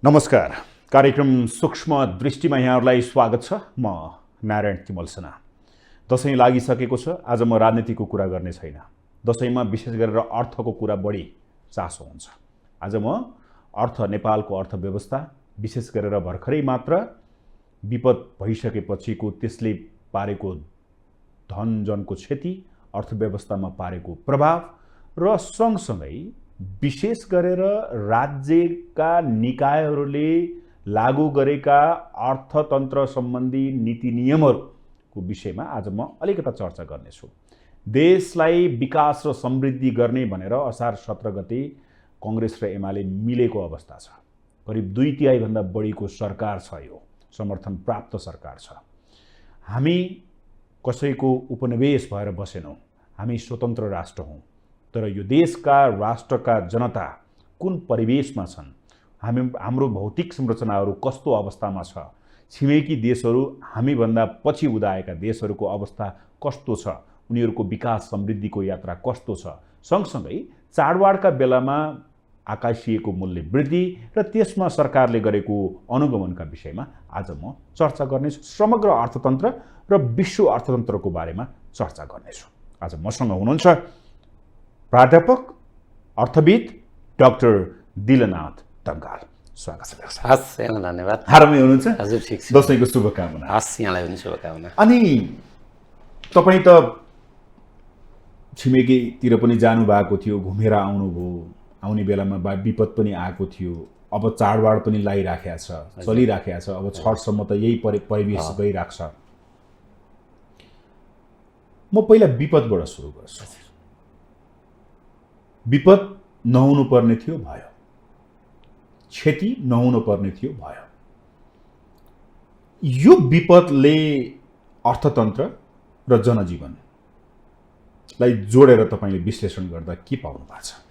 नमस्कार। कार्यक्रम सूक्ष्म दृष्टिमा यहाँहरूलाई स्वागत छ। म नारायण तिमल सेना। दशैं लागिसकेको छ। आज म राजनीतिको कुरा गर्ने छैन। दशैंमा विशेष गरेर अर्थको कुरा बढी चासो हुन्छ। आज म नेपालको अर्थव्यवस्था, विशेष गरेर भर्खरै मात्र विपद भइसकेपछिको त्यसले पारेको धनजनको क्षति, अर्थव्यवस्थामा पारेको प्रभाव र सँगसँगै विशेष गरेर राज्यका निकायहरूले लागू गरेका अर्थतन्त्र सम्बन्धी नीति नियमहरूको विषयमा आज म अलिकता चर्चा गर्नेछु। देशलाई विकास र समृद्धि गर्ने भनेर असार 17 गते कांग्रेस र एमाले मिलेको अवस्था छ। करिब 2/3 भन्दा बढीको सरकार छ। यो समर्थन प्राप्त सरकार छ। हामी कसैको उपनिवेश भएर बसेनौं। हामी स्वतन्त्र राष्ट्र हौं। तर यो देशका राष्ट्रका जनता कुन परिवेशमा छन्, हाम्रो भौतिक संरचनाहरू कस्तो अवस्थामा छ, छिमेकी देशहरू हामीभन्दा पछि उदाएका देशहरूको अवस्था कस्तो छ, उनीहरूको विकास समृद्धिको यात्रा कस्तो छ, सँगसँगै चाडबाडका बेलामा आकाशिएको मूल्य वृद्धि र त्यसमा सरकारले गरेको अनुगमनका विषयमा आज म चर्चा गर्नेछु। समग्र अर्थतन्त्र र विश्व अर्थतन्त्रको बारेमा चर्चा गर्नेछु। आज मसँग हुनुहुन्छ प्राध्यापक अर्थविद डाक्टर दिलनाथ टंगाल। स्वागत छ। हस्, यहाँलाई धन्यवाद। आरामै हुनुहुन्छ? हजुर, ठिक छ। दशैंको शुभकामना। हस्, यहाँलाई पनि शुभकामना। अनि तपाईँ त छिमेकीतिर पनि जानु भएको थियो, घुमेर आउनुभयो। आउने बेलामा विपद पनि आएको थियो। अब चाडबाड पनि लागिराखेको छ, चलिराखेको छ। अब छठसम्म त यही परिवेश गइराख्छ। म पहिला विपदबाट सुरु गर्छु। विपद नहुनु पर्ने थियो, भयो। क्षति नहुनु पर्ने थियो, भयो। यो विपदले अर्थतन्त्र र जनजीवनलाई जोडेर तपाईले विश्लेषण गर्दा के पाउनु भएको छ?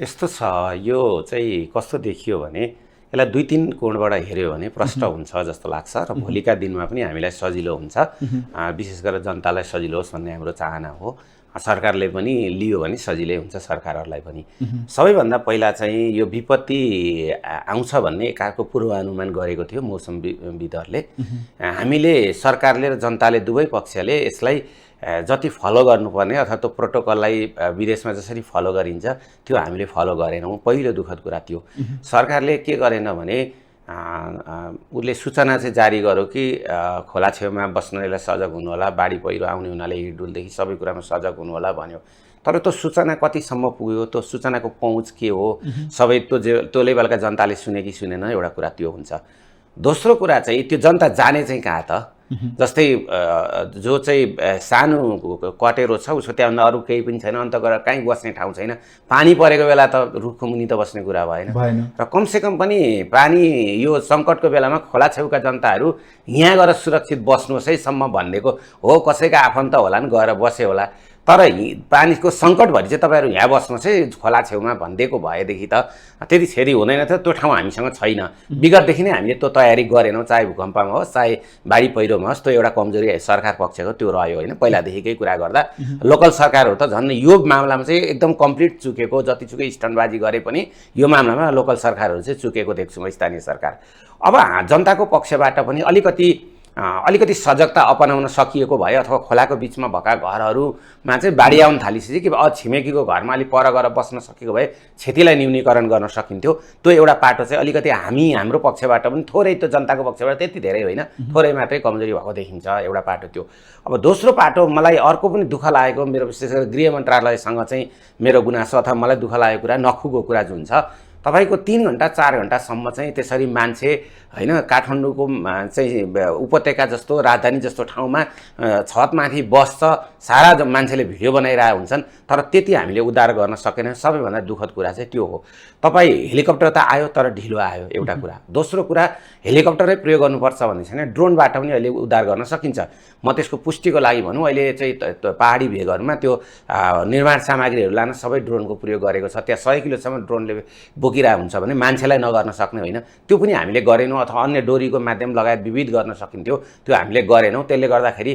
यस्तो छ, यो चाहिँ कस्तो देखियो भने यसलाई 2-3 कोणबाट हेर्यो भने प्रष्ट हुन्छ जस्तो लाग्छ र भोलिका दिनमा पनि हामीलाई सजिलो हुन्छ। विशेष गरेर जनतालाई सजिलो होस् भन्ने हाम्रो चाहना हो। सरकारले पनि लियो भने सजिलै हुन्छ, सरकारहरूलाई पनि। सबैभन्दा पहिला चाहिँ यो विपत्ति आउँछ भन्ने एकाको पूर्वानुमान गरेको थियो मौसमविदहरूले। हामीले सरकारले र जनताले दुवै पक्षले यसलाई जति फलो गर्नुपर्ने अथवा त्यो प्रोटोकललाई विदेशमा जसरी फलो गरिन्छ त्यो हामीले फलो गरेनौँ। पहिलो दुःखद कुरा त्यो। सरकारले के गरेन भने उसले सूचना चाहिँ जारी गर्यो कि खोला छेउमा बस्नेलाई सजग हुनु होला, बाढी पहिरो आउने हुनाले हिडडुलदेखि सबै कुरामा सजग हुनु होला भन्यो। तर त्यो सूचना कतिसम्म पुग्यो, त्यो सूचनाको पहुँच के हो, सबै त्यो लेभलका जनताले सुने कि सुनेन, एउटा कुरा त्यो हुन्छ। दोस्रो कुरा चाहिँ त्यो जनता जाने चाहिँ कहाँ त? जस्तै जो चाहिँ सानो कटेरो छ उसको त्यहाँभन्दा अरू केही पनि छैन, अन्त गएर कहीँ बस्ने ठाउँ छैन। पानी परेको बेला त रुखको मुनि त बस्ने कुरा भएन। र कमसेकम पनि पानी यो सङ्कटको बेलामा खोला छेउका जनताहरू यहाँ गएर सुरक्षित बस्नुहोस् है सम्म भनिदिएको हो। कसैका आफन्त होला नि गएर बसे होला, तर पानीको सङ्कटभरि चाहिँ तपाईँहरू यहाँ बस्नुहोस् है खोला छेउमा भनिदिएको भएदेखि त त्यति छेरी हुँदैन थियो। त्यो ठाउँ हामीसँग छैन। विगतदेखि नै हामीले त्यो तयारी गरेनौँ, चाहे भूकम्पमा होस् चाहे बाढी पहिरोमा होस्। त्यो एउटा कमजोरी सरकार पक्षको त्यो रह्यो होइन। पहिलादेखिकै कुरा गर्दा लोकल सरकारहरू त झन् यो मामलामा चाहिँ एकदम कम्प्लिट चुकेको, जतिसुकै स्टन्टबाजी गरे पनि यो मामलामा लोकल सरकारहरू चाहिँ चुकेको देख्छौँ, स्थानीय सरकार। अब जनताको पक्षबाट पनि अलिकति सजगता अपनाउन सकिएको भए अथवा खोलाको बिचमा भएका घरहरूमा चाहिँ बाढी आउन थालिसकेपछि कि छिमेकीको घरमा अलिक पर गएर बस्न सकेको भए क्षतिलाई न्यूनीकरण गर्न सकिन्थ्यो। त्यो एउटा पाटो चाहिँ अलिकति हाम्रो पक्षबाट पनि थोरै, त्यो जनताको पक्षबाट त्यति धेरै होइन, थोरै मात्रै कमजोरी भएको देखिन्छ। एउटा पाटो त्यो। अब दोस्रो पाटो मलाई अर्को पनि दुःख लागेको, मेरो विशेष गरी गृह मन्त्रालयसँग चाहिँ मेरो गुनासो अथवा मलाई दुःख लागेको कुरा नखुको कुरा जुन छ, तपाईको 3 घण्टा 4 घण्टासम्म चाहिँ त्यसरी मान्छे हैन काठमाडौँको चाहिँ उपत्यका जस्तो राजधानी जस्तो ठाउँमा छतमाथि बस्छ, सारा मान्छेले भिडियो बनाइरहेका हुन्छन्, तर त्यति हामीले उद्धार गर्न सकेनौँ। सबैभन्दा दुःखद कुरा चाहिँ त्यो हो। तपाईँ हेलिकप्टर त आयो तर ढिलो आयो, एउटा कुरा। दोस्रो कुरा, हेलिकप्टरै प्रयोग गर्नुपर्छ भन्ने छैन, ड्रोनबाट पनि अहिले उद्धार गर्न सकिन्छ। म त्यसको पुष्टिको लागि भनौँ, अहिले चाहिँ पहाडी भेगहरूमा त्यो निर्माण सामग्रीहरू लान सबै ड्रोनको प्रयोग गरेको छ। त्यहाँ 100 किलोसम्म ड्रोनले बोकिन्छ ठोकिरहेको हुन्छ भने मान्छेलाई नगर्न सक्ने होइन, त्यो पनि हामीले गरेनौँ, अथवा अन्य डोरीको माध्यम लगायत विविध गर्न सकिन्थ्यो, त्यो हामीले गरेनौँ। त्यसले गर्दाखेरि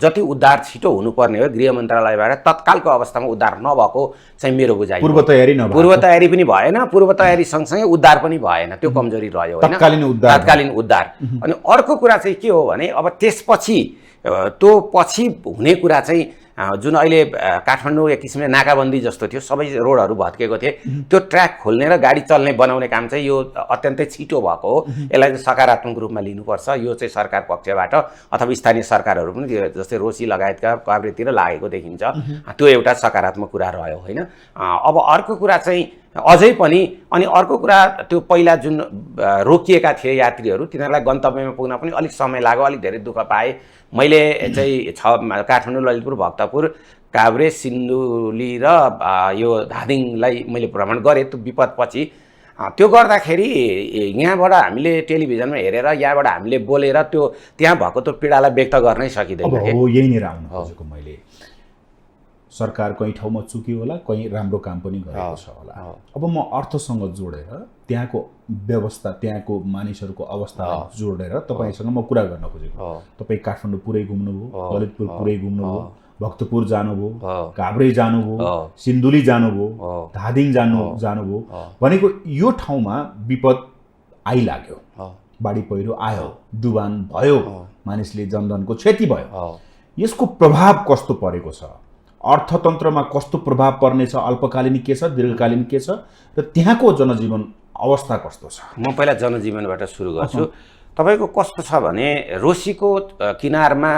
जति उद्धार छिटो हुनुपर्ने हो गृह मन्त्रालयबाट तत्कालको अवस्थामा उद्धार नभएको चाहिँ मेरो बुझाइ। पूर्व तयारी पनि भएन, पूर्व तयारी सँगसँगै उद्धार पनि भएन, त्यो कमजोरी रह्यो होइन, तत्कालीन उद्धार। अनि अर्को कुरा चाहिँ के हो भने अब त्यसपछि त्यो पछि हुने कुरा चाहिँ जुन अहिले काठमाडौँ एक किसिमले नाकाबन्दी जस्तो थियो, सबै रोडहरू भत्केको थिए, त्यो ट्र्याक खोल्ने र गाडी चल्ने बनाउने काम चाहिँ यो अत्यन्तै छिटो भएको हो। यसलाई चाहिँ सकारात्मक रूपमा लिनुपर्छ। यो चाहिँ सरकार पक्षबाट अथवा स्थानीय सरकारहरू पनि जस्तै रोसी लगायतका काभ्रेतिर लागेको देखिन्छ, त्यो एउटा सकारात्मक कुरा रह्यो होइन। अब अर्को कुरा चाहिँ अझै पनि, अनि अर्को कुरा त्यो पहिला जुन रोकिएका थिए यात्रीहरू, तिनीहरूलाई गन्तव्यमा पुग्न पनि अलिक समय लाग्यो, अलिक धेरै दुःख पाए। मैले चाहिँ काठमाडौँ, ललितपुर, भक्तपुर, काभ्रे, सिन्धुली र यो धादिङलाई मैले भ्रमण गरेँ त्यो विपदपछि। त्यो गर्दाखेरि यहाँबाट हामीले टेलिभिजनमा हेरेर यहाँबाट हामीले बोलेर त्यो त्यहाँ भएको त्यो पीडालाई व्यक्त गर्नै सकिँदैन। यहीँनिर आउनु खोजेको मैले, सरकार कहीँ ठाउँमा चुक्यो होला, कहीँ राम्रो काम पनि गरेको छ होला। अब म अर्थसँग जोडेर त्यहाँको व्यवस्था, त्यहाँको मानिसहरूको अवस्था जोडेर तपाईँसँग म कुरा गर्न खोजेको। तपाईँ काठमाडौँ पुरै घुम्नुभयो, ललितपुर पुरै घुम्नुभयो, भक्तपुर जानुभयो, काभ्रे जानुभयो, सिन्धुली जानुभयो, धादिङ जानुभयो, भनेको यो ठाउँमा विपद आइलाग्यो, बाढी पहिरो आयो, डुबान भयो, मानिसले जनधनको क्षति भयो। यसको प्रभाव कस्तो परेको छ, अर्थतन्त्रमा कस्तो प्रभाव पर्नेछ, अल्पकालीन के छ, दीर्घकालीन के छ, र त्यहाँको जनजीवन अवस्था कस्तो छ? म पहिला जनजीवनबाट सुरु गर्छु। तपाईँको कस्तो छ भने रोसीको किनारमा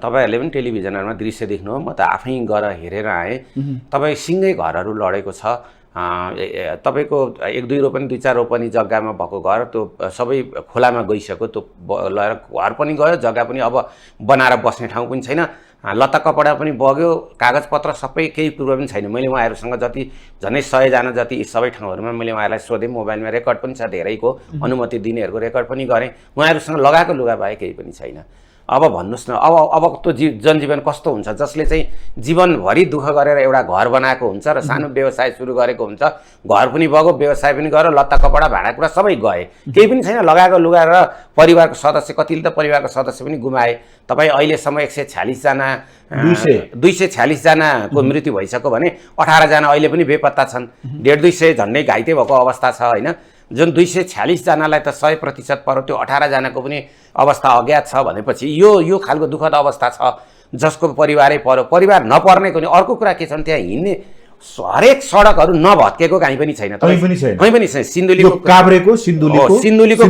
तपाईँहरूले पनि टेलिभिजनहरूमा दृश्य देख्नुभयो, म त आफै गएर हेरेर आएँ। तपाईँ सिँगै घरहरू लडेको छ। तपाईँको 1-2 रोपनी 2-4 रोपनी जग्गामा भएको घर त्यो सबै खोलामा गइसक्यो, त्यो लगेर घर पनि गयो, जग्गा पनि अब बनाएर बस्ने ठाउँ पनि छैन, लत्ता कपडा पनि बग्यो, कागजपत्र सबै केही कुरो पनि छैन। मैले उहाँहरूसँग जति झन्डै 100 जना जति यी सबै ठाउँहरूमा मैले उहाँहरूलाई सोधेँ, मोबाइलमा रेकर्ड पनि छ धेरैको, अनुमति दिनेहरूको रेकर्ड पनि गरेँ। उहाँहरूसँग लगाएको लुगा बाहेक केही पनि छैन। अब भन्नुहोस् न, अब त्यो जनजीवन कस्तो हुन्छ, जसले चाहिँ जीवनभरि दुःख गरेर एउटा घर बनाएको हुन्छ र सानो व्यवसाय सुरु गरेको हुन्छ, घर पनि बग्यो, व्यवसाय पनि गऱ्यो, लत्ता कपडा भाँडाकुँडा सबै गए, केही पनि छैन, लगाएको लुगा र परिवारको सदस्य, कतिले त परिवारको सदस्य पनि गुमाए। तपाईँ अहिलेसम्म 146 जना 246 जनाको मृत्यु भइसक्यो भने 18 जना अहिले पनि बेपत्ता छन्, 150-200 झन्डै घाइते भएको अवस्था छ होइन। जुन 246 जनालाई त 100% पर्यो, त्यो 18 जनाको पनि अवस्था अज्ञात छ भनेपछि यो खालको दुःखद अवस्था छ जसको परिवारै पर्यो। परिवार नपर्नेको नि अर्को कुरा के छ भने त्यहाँ हिँड्ने हरेक सडकहरू नभत्केको कहीँ पनि छैन, कहीँ पनि छैन। सिन्धुलीको, काभ्रेको, सिन्धुलीको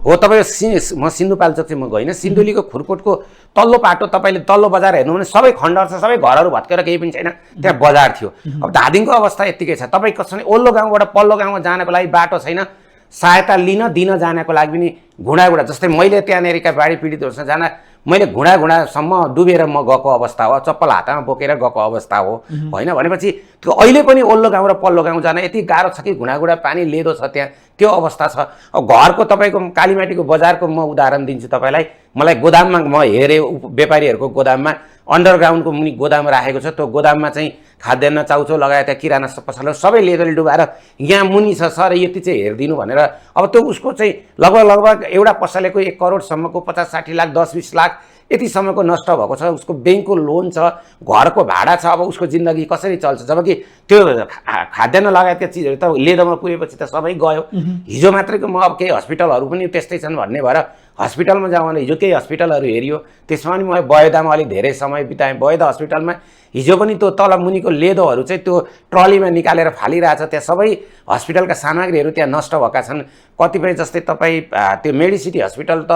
हो, तपाईँ म सिन्धुपाल्चोक चाहिँ म गइनँ, सिन्धुलीको खुरकोटको तल्लो पाटो तपाईँले तल्लो बजार हेर्नु भने सबै खण्डहर छ, सबै घरहरू भत्केर केही पनि छैन, त्यहाँ बजार थियो। अब धादिङको अवस्था यत्तिकै छ। तपाईँ कसैले ओल्लो गाउँबाट पल्लो गाउँमा जानको लागि बाटो छैन, सहायता दिन जानको लागि पनि घुँडा जस्तै मैले त्यहाँनिरका बाढी पीडितहरूसँग जाँदा मैले घुँडासम्म डुबेर म गएको अवस्था हो, चप्पल हातमा बोकेर गएको अवस्था हो होइन। भनेपछि त्यो अहिले पनि ओल्लो गाउँ र पल्लो गाउँ जान यति गाह्रो छ कि घुँडा पानी लेदो छ त्यहाँ, त्यो अवस्था छ। अब घरको तपाईँको कालीमाटीको बजारको म उदाहरण दिन्छु तपाईँलाई। मलाई गोदाममा म हेरेँ, व्यापारीहरूको गोदाममा अन्डरग्राउन्डको मुनि गोदाम राखेको छ, त्यो गोदाममा चाहिँ खाद्यान्न, चाउचाउ लगायतका किराना पसलहरू सबै लेदोले डुबाएर यहाँ मुनि छ सर, यति चाहिँ हेरिदिनु भनेर। अब त्यो उसको चाहिँ लगभग एउटा पसलेको 1 करोडसम्मको 50-60 लाख 10-20 लाख यतिसम्मको नष्ट भएको छ, उसको ब्याङ्कको लोन छ, घरको भाडा छ। अब उसको जिन्दगी कसरी चल्छ, जबकि त्यो खाद्यान्न लगायतका चिजहरू त लेदोमा पुगेपछि त सबै गयो। हिजो मात्रैको म अब केही हस्पिटलहरू पनि त्यस्तै छन् भन्ने भएर हस्पिटलमा जाउँ भने हिजो केही हस्पिटलहरू हेरियो, त्यसमा पनि म बयदामा अलिक धेरै समय बिताएँ। बयदा हस्पिटलमा हिजो पनि त्यो तल मुनिको लेदोहरू चाहिँ त्यो ट्रलीमा निकालेर फालिरहेछ, त्यहाँ सबै हस्पिटलका सामग्रीहरू त्यहाँ नष्ट भएका छन्। कतिपय जस्तै तपाईँ त्यो मेडिसिटी हस्पिटल त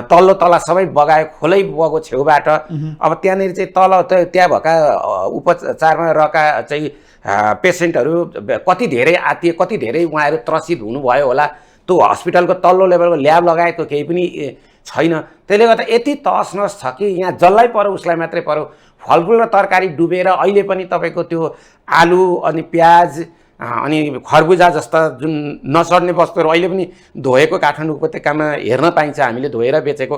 तल्लो तला सबै बगायो, खोलै बगो छेउबाट। अब त्यहाँनिर चाहिँ तल त्यहाँ भएका उपचारमा रहेका चाहिँ पेसेन्टहरू कति धेरै आत्तिए, कति धेरै उहाँहरू त्रसित हुनुभयो होला। त्यो हस्पिटलको तल्लो लेभलको ल्याब लगायतको केही पनि छैन। त्यसले गर्दा यति तहस नहस छ कि यहाँ जसलाई पर्यो उसलाई मात्रै पर्यो। फलफुल र तरकारी डुबेर अहिले पनि तपाईँको त्यो आलु अनि प्याज अनि खरबुजा जस्ता जुन नसर्ने वस्तुहरू अहिले पनि धोएको काठमाडौँ उपत्यकामा हेर्न पाइन्छ, हामीले धोएर बेचेको।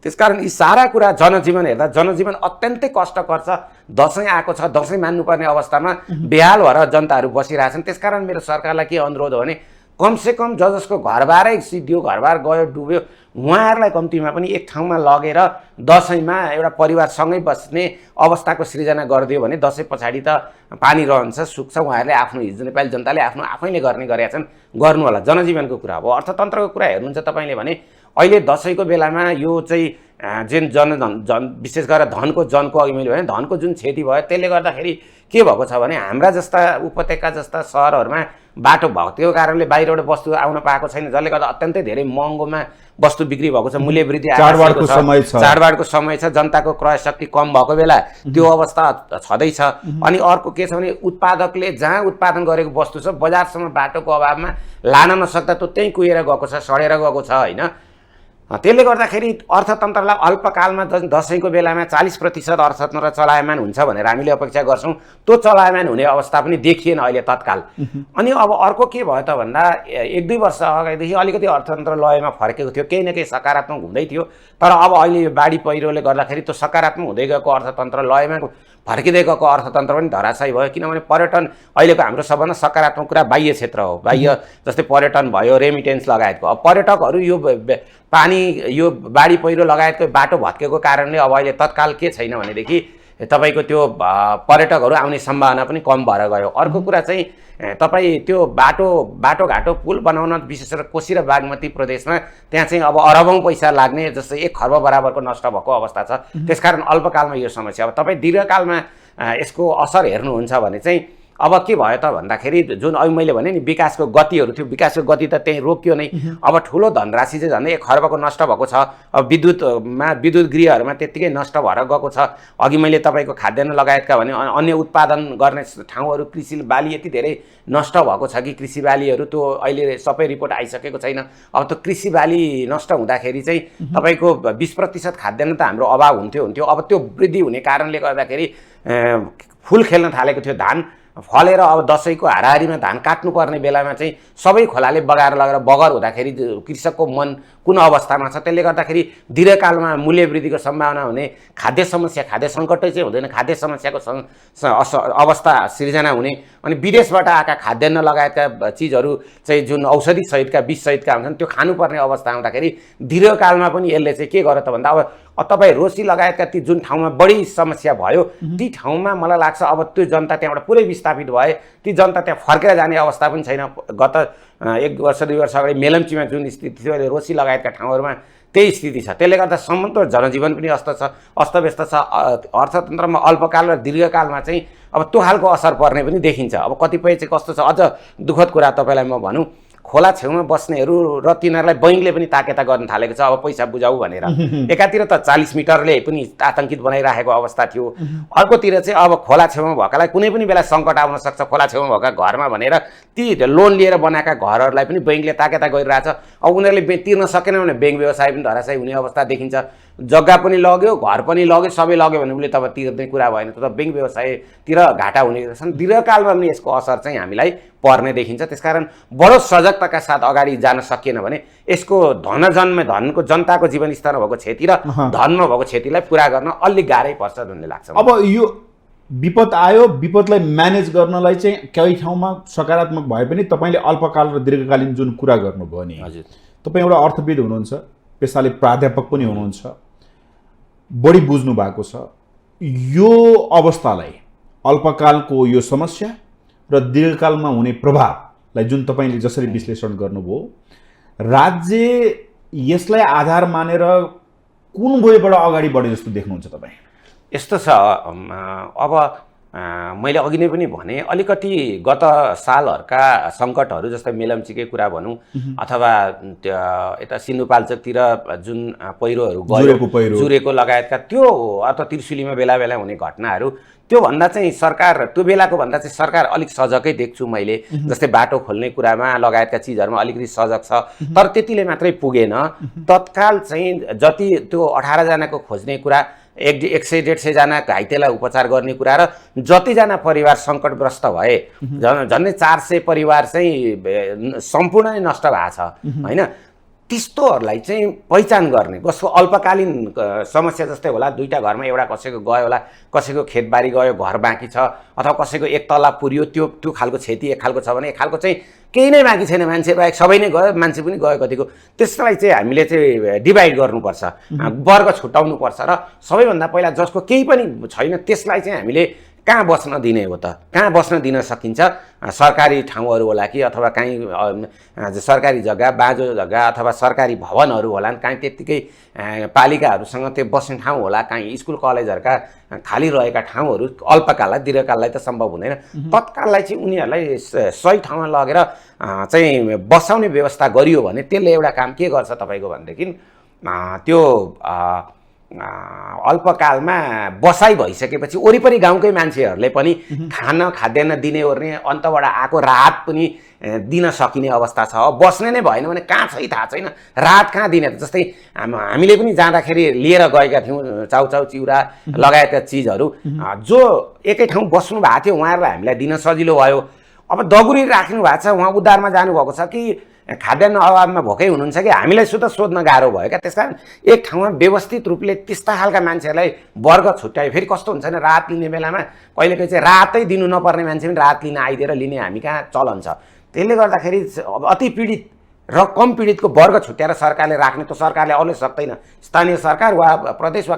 त्यसकारण यी सारा कुरा जनजीवन हेर्दा जनजीवन अत्यन्तै कष्टकर छ। दसैँ आएको छ, दसैँ मान्नुपर्ने अवस्थामा बेहाल भएर जनताहरू बसिरहेछन्। त्यसकारण मेरो सरकारलाई के अनुरोध हो भने कमसेकम जसको घरबारै सिद्धियो, घरबार गयो, डुब्यो, उहाँहरूलाई कम्तीमा पनि एक ठाउँमा लगेर दसैँमा एउटा परिवारसँगै बस्ने अवस्थाको सृजना गरिदियो भने दसैँ पछाडि त पानी रहन्छ, सुक्छ। उहाँहरूले आफ्नो हिजो नेपाली जनताले आफ्नो आफैले गर्ने गरेका छन्, गर्नु होला। जनजीवनको कुरा अब अर्थतन्त्रको कुरा हेर्नुहुन्छ तपाईँले भने अहिले दसैँको बेलामा यो चाहिँ जुन विशेष गरेर धनको अघि मैले भने धनको जुन क्षति भयो त्यसले गर्दाखेरि के भएको छ भने हाम्रा जस्ता उपत्यका जस्ता सहरहरूमा बाटो भएको त्यो कारणले बाहिरबाट वस्तु आउन पाएको छैन, जसले गर्दा अत्यन्तै धेरै महँगोमा वस्तु बिक्री भएको छ, मूल्य वृद्धि चाडबाडको समय छ, जनताको क्रय शक्ति कम भएको बेला त्यो अवस्था छँदैछ। अनि अर्को के छ भने उत्पादकले जहाँ उत्पादन गरेको वस्तु छ बजारसम्म बाटोको अभावमा लान नसक्दा त्यो त्यहीँ कुहिएर गएको छ, सडेर गएको छ होइन। त्यसले गर्दाखेरि अर्थतन्त्रलाई अल्पकालमा दसैँको बेलामा 40% अर्थतन्त्र चलायमान हुन्छ भनेर हामीले अपेक्षा गर्छौँ, त्यो चलायमान हुने अवस्था पनि देखिएन अहिले तत्काल। अनि अब अर्को के भयो त भन्दा 1-2 वर्ष अगाडिदेखि अलिकति अर्थतन्त्र लयमा फर्केको थियो, केही न केही सकारात्मक हुँदै थियो। तर अब अहिले यो बाढी पहिरोले गर्दाखेरि त्यो सकारात्मक हुँदै गएको अर्थतन्त्र लयमा फर्किँदै गएको अर्थतन्त्र पनि धराशायी भयो। किनभने पर्यटन अहिलेको हाम्रो सबभन्दा सकारात्मक कुरा बाह्य क्षेत्र हो। बाह्य जस्तै पर्यटन भयो, रेमिटेन्स लगायतको। अब पर्यटकहरू यो पानी यो बाढी पहिरो लगायतको बाटो भत्केको कारणले अब अहिले तत्काल के छैन भनेदेखि तपाईँको त्यो पर्यटकहरू आउने सम्भावना पनि कम भएर गयो। अर्को कुरा चाहिँ तपाईँ त्यो बाटोघाटो पुल बनाउन विशेष गरेर कोशी र बागमती प्रदेशमा त्यहाँ चाहिँ अब अरबौँ पैसा लाग्ने, जस्तै 1 खर्ब बराबरको नष्ट भएको अवस्था छ। त्यसकारण अल्पकालमा यो समस्या। अब तपाईँ दीर्घकालमा यसको असर हेर्नुहुन्छ भने चाहिँ अब के भयो त भन्दाखेरि जुन अघि मैले भने नि विकासको गतिहरू थियो, विकासको गति त त्यहीँ रोकियो नै। अब ठुलो धनराशि चाहिँ झन्डै 1 खर्बको नष्ट भएको छ। अब विद्युत गृहहरूमा त्यत्तिकै नष्ट भएर गएको छ। अघि मैले तपाईँको खाद्यान्न लगायतका भने अन्य उत्पादन गर्ने ठाउँहरू कृषि बाली यति धेरै नष्ट भएको छ कि कृषि बालीहरू त्यो अहिले सबै रिपोर्ट आइसकेको छैन। अब त्यो कृषि बाली नष्ट हुँदाखेरि चाहिँ तपाईँको 20% खाद्यान्न त हाम्रो अभाव हुन्थ्यो। अब त्यो वृद्धि हुने कारणले गर्दाखेरि फुल खेल्न थालेको थियो धान फलेर। अब दसैँको हाराहारीमा धान काट्नुपर्ने बेलामा चाहिँ सबै खोलाले बगाएर लगेर बगर हुँदाखेरि कृषकको मन कुन अवस्थामा छ। त्यसले गर्दाखेरि दीर्घकालमा मूल्य वृद्धिको सम्भावना हुने, खाद्य समस्या, खाद्य सङ्कटै चाहिँ हुँदैन, खाद्य समस्याको अवस्था सिर्जना हुने। अनि विदेशबाट आएका खाद्यान्न लगायतका चिजहरू चाहिँ जुन औषधि सहितका विष सहितका हुन्छन् त्यो खानुपर्ने अवस्था आउँदाखेरि दीर्घकालमा पनि यसले चाहिँ के गर्यो त भन्दा अब तपाईँ रोसी लगायतका ती जुन ठाउँमा बढी समस्या भयो ती ठाउँमा मलाई लाग्छ अब त्यो जनता त्यहाँबाट पुरै विस्थापित भए, ती जनता त्यहाँ फर्केर जाने अवस्था पनि छैन। गत 1 वर्ष 2 वर्ष अगाडि मेलम्चीमा जुन स्थिति थियो अहिले रोसी लगायतका ठाउँहरूमा त्यही स्थिति छ। त्यसले गर्दा समग्र जनजीवन पनि अस्तव्यस्त छ। अर्थतन्त्रमा अल्पकाल र दीर्घकालमा चाहिँ अब त्यो खालको असर पर्ने पनि देखिन्छ। अब कतिपय चाहिँ कस्तो छ, अझ दुःखद कुरा तपाईँलाई म भनौँ, खोला छेउमा बस्नेहरू र तिनीहरूलाई बैंकले पनि ताकेता गर्न थालेको छ अब पैसा बुझाऊ भनेर। एकातिर त 40 मिटरले पनि आतंकित बनाइराखेको अवस्था थियो, अर्कोतिर चाहिँ अब खोला छेउमा भएकालाई कुनै पनि बेला सङ्कट आउन सक्छ खोला छेउमा भएका घरमा भनेर ती लोन लिएर बनाएका घरहरूलाई पनि बैंकले ताकेता गरिरहेछ। अब उनीहरूले तिर्न सकेन भने बैंक व्यवसाय पनि धराशायी हुने अवस्था देखिन्छ। जग्गा पनि लग्यो, घर पनि लग्यो, सबै लग्यो भने उसले तब तिर्ने कुरा भएन, त बैंक व्यवसायतिर घाटा हुने रहेछन्। दीर्घकालमा पनि यसको असर चाहिँ हामीलाई पर्ने देखिन्छ। त्यसकारण बडो सजगताका साथ अगाडि जान सकिएन भने यसको धनको जनताको जीवनस्तरमा भएको क्षति र धनमा भएको क्षतिलाई पुरा गर्न अलिक गाह्रै पर्छ भन्ने लाग्छ। अब यो विपद आयो, विपदलाई म्यानेज गर्नलाई चाहिँ केही ठाउँमा सकारात्मक भए पनि तपाईँले अल्पकाल र दीर्घकालीन जुन कुरा गर्नुभयो नि, हजुर तपाईँ एउटा अर्थविद हुनुहुन्छ, पेसाले प्राध्यापक पनि हुनुहुन्छ, बढी बुझ्नु भएको छ। यो अवस्थालाई, अल्पकालको यो समस्या र दीर्घकालमा हुने प्रभावलाई जुन तपाईँले जसरी विश्लेषण गर्नुभयो, राज्य यसलाई आधार मानेर कुन वेबाट अगाडि बढे जस्तो देख्नुहुन्छ तपाईँ? यस्तो छ, अब मैले अघि नै पनि भने अलिकति गत सालहरूका सङ्कटहरू जस्तै मेलम्चीकै कुरा भनौँ अथवा यता सिन्धुपाल्चोकतिर जुन पहिरोहरू गयो, जुरेको लगायतका त्यो अथवा त्रिशुलीमा बेला बेला हुने घटनाहरू, त्योभन्दा चाहिँ सरकार त्यो बेलाको भन्दा चाहिँ सरकार अलिक सजगै देख्छु मैले। जस्तै बाटो खोल्ने कुरामा लगायतका चिजहरूमा अलिकति सजग छ, तर त्यतिले मात्रै पुगेन। तत्काल चाहिँ जति त्यो 18 जनाको खोज्ने कुरा 100-150 जना घाइतेलाई उपचार गर्ने कुरा र जतिजना परिवार सङ्कटग्रस्त भए झन्डै 400 परिवार चाहिँ सम्पूर्ण नै नष्ट भएको छ होइन। त्यस्तोहरूलाई चाहिँ पहिचान गर्ने, कसको अल्पकालीन समस्या जस्तै होला, दुईटा घरमा एउटा कसैको गयो होला, कसैको खेतबारी गयो, घर बाँकी छ, अथवा कसैको एक तल्ला पुर्यो, त्यो खालको क्षति एक खालको छ भने एक खालको चाहिँ केही नै बाँकी छैन, मान्छे बाहेक सबै नै गयो, मान्छे पनि गयो कतिको। त्यसलाई चाहिँ हामीले चाहिँ डिभाइड गर्नुपर्छ, वर्ग छुट्याउनुपर्छ र सबैभन्दा पहिला जसको केही पनि छैन त्यसलाई चाहिँ हामीले कहाँ बस्न दिने हो त, कहाँ बस्न दिन सकिन्छ? सरकारी ठाउँहरू होला कि अथवा कहीँ सरकारी जग्गा, बाँझो जग्गा अथवा सरकारी भवनहरू होला, कहीँ त्यत्तिकै पालिकाहरूसँग त्यो बस्ने ठाउँ होला, कहीँ स्कुल कलेजहरूका खाली रहेका ठाउँहरू अल्पकाललाई दीर्घकाललाई त सम्भव हुँदैन। तत्काललाई चाहिँ उनीहरूलाई सही ठाउँमा लगेर चाहिँ बसाउने व्यवस्था गरियो भने त्यसले एउटा काम के गर्छ तपाईँको भनेदेखि त्यो अल्पकालमा बसाइ भइसकेपछि वरिपरि गाउँकै मान्छेहरूले पनि खाद्यान्न दिने ओर्ने अन्तबाट आएको राहत पनि दिन सकिने अवस्था छ। बस्ने नै भएन भने कहाँ छ थाहा छैन, राहत कहाँ दिने त? जस्तै हामीले पनि जाँदाखेरि लिएर गएका थियौँ चाउचाउ चिउरा लगायतका चिजहरू, जो एकै ठाउँ बस्नु भएको थियो उहाँहरूलाई हामीलाई दिन सजिलो भयो। अब दगुरी राख्नु भएको छ, उहाँ उद्धारमा जानुभएको छ कि खाद्यान्न अभावमा भोकै हुनुहुन्छ कि हामीलाई सोध्न गाह्रो भयो क्या। त्यस कारण एक ठाउँमा व्यवस्थित रूपले त्यस्ता खालका मान्छेहरूलाई वर्ग छुट्यायो। फेरि कस्तो हुन्छ भने राहत लिने बेलामा कहिलेकाहीँ चाहिँ राहतै दिनु नपर्ने मान्छे पनि राहत लिन आइदिएर लिने हामी कहाँ चलन छ। त्यसले गर्दाखेरि अति पीडित र कम पीडितको वर्ग छुट्याएर सरकारले राख्ने त सरकारले अरूले सक्दैन। स्थानीय सरकार वा प्रदेश वा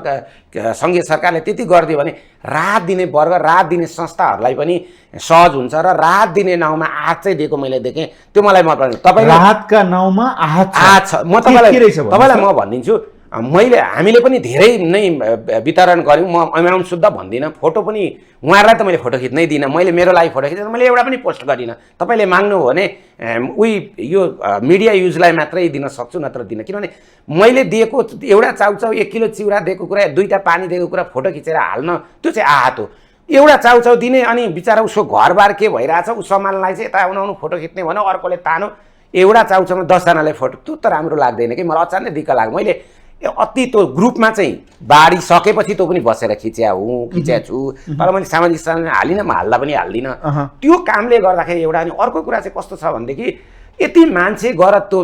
सङ्घीय सरकारले त्यति गरिदियो भने राहत दिने वर्ग, राहत दिने संस्थाहरूलाई पनि सहज हुन्छ र राहत दिने नाउँमा आहत चाहिँ दिएको मैले देखेँ, त्यो मलाई मन पर्दैन। तपाईँ राहतका नाउँमा आहत छ, म तपाईँलाई म भनिदिन्छु, हामीले पनि धेरै नै वितरण गऱ्यौँ। म अमाउन्ट शुद्ध भन्दिनँ, फोटो पनि उहाँहरूलाई त मैले फोटो खिच्नै दिइनँ, मैले मेरो लागि फोटो खिचेर मैले एउटा पनि पोस्ट गरिनँ। तपाईँले माग्नु हो भने यो मिडिया युजलाई मात्रै दिन सक्छु, नत्र दिनँ। किनभने मैले दिएको एउटा चाउचाउ 1 किलो चिउरा दिएको कुरा, 2टा पानी दिएको कुरा फोटो खिचेर हाल्न त्यो चाहिँ आहत हो। एउटा चाउचाउ दिने अनि बिचरा उसको घरबार के भइरहेछ ऊ सम्हाल्नलाई चाहिँ यता आउनु फोटो खिच्ने भन्यो, अर्कोले तानो, एउटा चाउचाउमा 10 जनाले फोटो, त्यो त राम्रो लाग्दैन कि। मलाई अचानक दिक्क लाग्यो। मैले अति त्यो ग्रुपमा चाहिँ बाढी सकेपछि त्यो पनि बसेर खिच्या छु, तर मैले सामाजिक सञ्जालमा हालिनँ, म हाल्दा पनि हाल्दिनँ। त्यो कामले गर्दाखेरि एउटा। अनि अर्को कुरा चाहिँ कस्तो छ भनेदेखि यति मान्छे गएर त्यो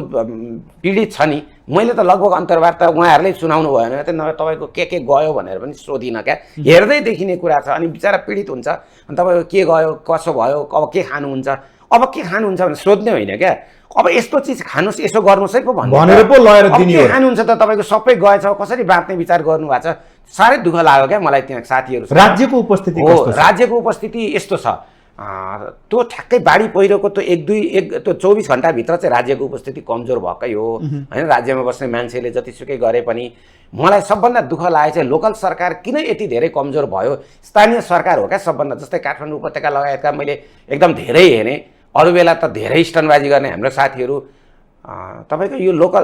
पीडित छ नि, मैले त लगभग अन्तर्वार्ता उहाँहरूले सुनाउनु भएन त, तपाईँको के गयो भनेर पनि सोधिनँ क्या। हेर्दै देखिने कुरा छ। अनि बिचरा पीडित हुन्छ, अनि तपाईँको के गयो, कसो भयो, अब के खानुहुन्छ, अब के खानुहुन्छ भनेर सोध्ने होइन क्या। अब यस्तो चिज खानुहोस्, यसो गर्नुहोस् है पो भनेर पो लगेर दिने हो। के खानुहुन्छ त? तपाईँको सबै गएछ, कसरी बाँच्ने विचार गर्नु भएको छ? साह्रै दुःख लाग्यो क्या मलाई त्यहाँ साथीहरू। राज्यको उपस्थिति हो, राज्यको उपस्थिति यस्तो छ, त्यो ठ्याक्कै बाढी पहिरोको त्यो 24 घन्टाभित्र चाहिँ राज्यको उपस्थिति कमजोर भएकै हो होइन। राज्यमा बस्ने मान्छेले जतिसुकै गरे पनि मलाई सबभन्दा दुःख लागेको चाहिँ लोकल सरकार किन यति धेरै कमजोर भयो? स्थानीय सरकार हो क्या सबभन्दा। जस्तै काठमाडौँ उपत्यका लगायतका मैले एकदम धेरै हेरेँ, अरू बेला त धेरै स्टनबाजी गर्ने हाम्रो साथीहरू। तपाईँको यो लोकल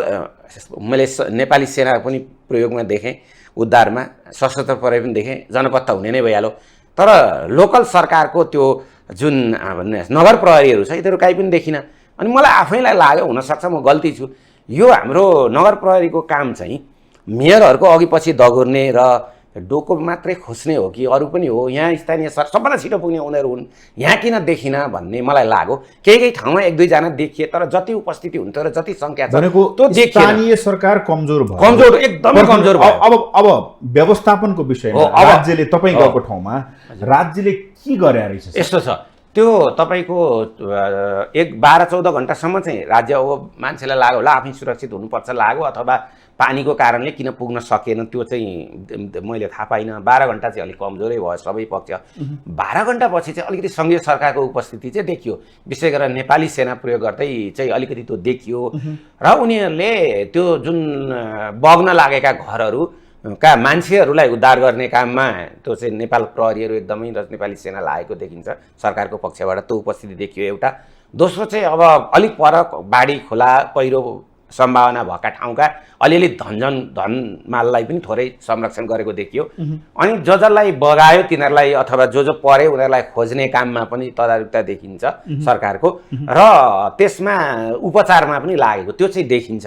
मैले नेपाली सेना पनि प्रयोगमा देखेँ, उद्धारमा सशस्त्र प्रहरी पनि देखेँ, जनपद त हुने नै भइहाल्यो। तर लोकल सरकारको त्यो जुन नगर प्रहरीहरू छ यिनीहरू काहीँ पनि देखिनँ। अनि मलाई आफैलाई लाग्यो, हुनसक्छ म गल्ती छु, यो हाम्रो नगर प्रहरीको काम चाहिँ मेयरहरूको अघि पछि दगुर्ने र डोको मात्रै खोज्ने हो कि अरू पनि हो? यहाँ स्थानीय सबभन्दा छिटो पुग्ने उनीहरू हुन्, यहाँ किन देखिन भन्ने मलाई लाग्यो। केही ठाउँमा 1-2 जना देखिए, तर जति उपस्थिति हुन्थ्यो र जति सङ्ख्या छ त्यो देखिएन। स्थानीय सरकार कमजोर भयो, कमजोर, एकदमै कमजोर भयो। अब व्यवस्थापनको विषयमा राज्यले तपाईँ गएको ठाउँमा राज्यले के गरे रहेछ? यस्तो छ, त्यो तपाईँको 12-14 घन्टासम्म चाहिँ राज्य अब मान्छेलाई लाग्यो होला आफै सुरक्षित हुनुपर्छ लाग्यो, अथवा पानीको कारणले किन पुग्न सकेन त्यो चाहिँ मैले थाहा पाइनँ। 12 घन्टा चाहिँ अलिक कमजोरै भयो सबै पक्ष। 12 घन्टापछि चाहिँ अलिकति सङ्घीय सरकारको उपस्थिति चाहिँ देखियो, विशेष गरेर नेपाली सेना प्रयोग गर्दै चाहिँ अलिकति त्यो देखियो। र उनीहरूले त्यो जुन बग्न लागेका घरहरूका मान्छेहरूलाई उद्धार गर्ने काममा त्यो चाहिँ नेपाल प्रहरीहरू एकदमै र नेपाली सेना लागेको देखिन्छ सरकारको पक्षबाट, त्यो उपस्थिति देखियो एउटा। दोस्रो चाहिँ अब अलिक पर बाढी खोला पहिरो सम्भावना भएका ठाउँका अलिअलि धनमाललाई पनि थोरै संरक्षण गरेको देखियो। अनि जसलाई बगायो तिनीहरूलाई अथवा जो परे उनीहरूलाई खोज्ने काममा पनि तदारुकता देखिन्छ सरकारको, र त्यसमा उपचारमा पनि लागेको त्यो चाहिँ देखिन्छ।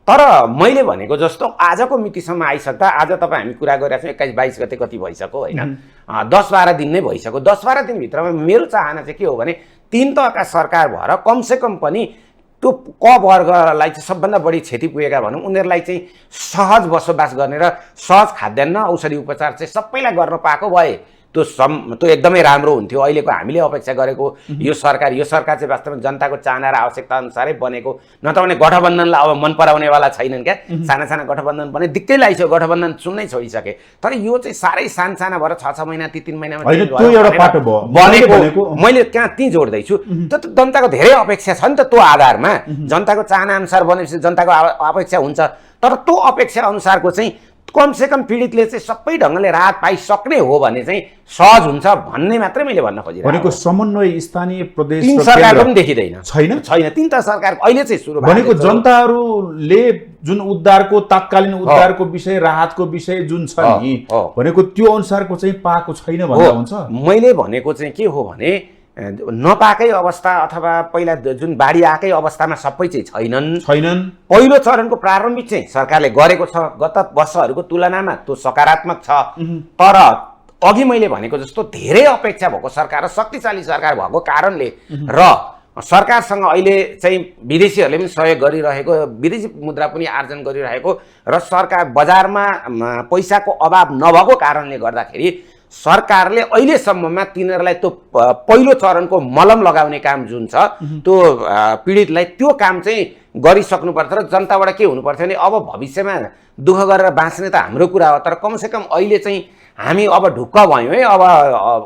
तर मैले भनेको जस्तो आजको मितिसम्म आइसक्दा आज तपाईँ हामी कुरा गरिरहेको छौँ 21-22 गते कति भइसक्यो होइन, 10-12 दिन नै भइसक्यो। 10-12 दिनभित्रमा मेरो चाहना चाहिँ के हो भने 3 तहका सरकार भएर कमसेकम पनि त्यो क वर्गलाई चाहिँ सबभन्दा बढी क्षति पुगेका भनौँ उनीहरूलाई चाहिँ सहज बसोबास गर्ने र सहज खाद्यान्न औषधि उपचार चाहिँ सबैलाई गर्न पाएको भए त्यो एकदमै राम्रो हुन्थ्यो। अहिलेको हामीले अपेक्षा गरेको यो सरकार चाहिँ वास्तवमा जनताको चाहना र आवश्यकता अनुसारै बनेको, न त भने गठबन्धनलाई अब मन पराउनेवाला छैनन् क्या। साना साना गठबन्धन भने दिक्कै लागिसक्यो, गठबन्धन सुन्नै छोडिसके। तर यो चाहिँ साह्रै साना भएर 6-6 महिना 3-3 महिनामा बनेको मैले त्यहाँ त्यहीँ जोड्दैछु। त्यो त जनताको धेरै अपेक्षा छ नि त, त्यो आधारमा जनताको चाहना अनुसार बनेपछि जनताको अपेक्षा हुन्छ। तर त्यो अपेक्षा अनुसारको चाहिँ कमसेकम पीडितले चाहिँ सबै ढङ्गले राहत पाइसक्ने हो भने चाहिँ सहज हुन्छ भन्ने मात्रै मैले भन्न खोजिरहेको। भनेको समन्वय स्थानीय प्रदेश तीन सरकारको पनि देखिँदैन, छैन। तीनटा सरकार अहिले चाहिँ सुरु भनेको जनताहरूले जुन उद्धारको तात्कालीन उद्धारको विषय राहतको विषय जुन छ नि भनेको त्यो अनुसारको चाहिँ पाएको छैन भन्दा हुन्छ। मैले भनेको चाहिँ के हो भने नपाएकै अवस्था अथवा पहिला जुन बाढी आएकै अवस्थामा सबै चाहिँ छैनन्। पहिलो चरणको प्रारम्भिक चाहिँ सरकारले गरेको छ, गत वर्षहरूको तुलनामा त्यो सकारात्मक छ। तर अघि मैले भनेको जस्तो धेरै अपेक्षा भएको सरकार र शक्तिशाली सरकार भएको कारणले र सरकारसँग अहिले चाहिँ विदेशीहरूले पनि सहयोग गरिरहेको, विदेशी मुद्रा पनि आर्जन गरिरहेको र सरकार बजारमा पैसाको अभाव नभएको कारणले गर्दाखेरि सरकारले अहिलेसम्ममा तिनीहरूलाई त्यो पहिलो चरणको मलम लगाउने काम जुन छ त्यो पीडितलाई त्यो काम चाहिँ गरिसक्नुपर्छ र जनताबाट के हुनुपर्छ भने अब भविष्यमा दुःख गरेर बाँच्ने त हाम्रो कुरा हो, तर कमसेकम अहिले चाहिँ हामी अब ढुक्क भयौँ है, अब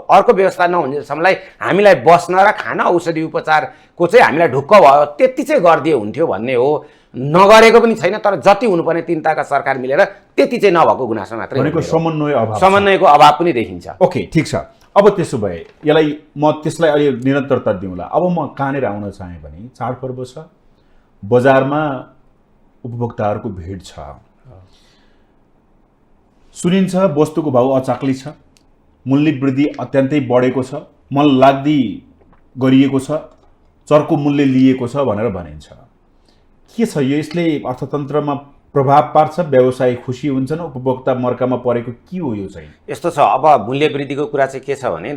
अर्को व्यवस्था नहुनेसम्मलाई हामीलाई बस्न र खान औषधि उपचारको चाहिँ हामीलाई ढुक्क भयो त्यति चाहिँ गरिदिए हुन्थ्यो भन्ने हो। नगरेको पनि छैन, तर जति हुनुपर्ने 3 तहका सरकार मिलेर त्यति चाहिँ नभएको गुनासो मात्रै भनेको समन्वयको अभाव पनि देखिन्छ। ओके, ठिक छ। अब त्यसो भए यसलाई म त्यसलाई अलि निरन्तरता दिउँला। अब म कहाँनिर आउन चाहेँ भने चाडपर्व छ, बजारमा उपभोक्ताहरूको भिड छ, सुनिन्छ वस्तुको भाउ अचाक्ली छ, मूल्य वृद्धि अत्यन्तै बढेको छ, मन लाग्दी गरिएको छ, चर्को मूल्य लिएको छ भनेर भनिन्छ। के छ यसले अर्थतन्त्रमा प्रभाव पार्छ? व्यवसायी खुसी हुन्छन्? उपभोक्ता मर्कामा परेको के हो यो चाहिँ? यस्तो छ, अब मूल्य वृद्धिको कुरा चाहिँ के छ भने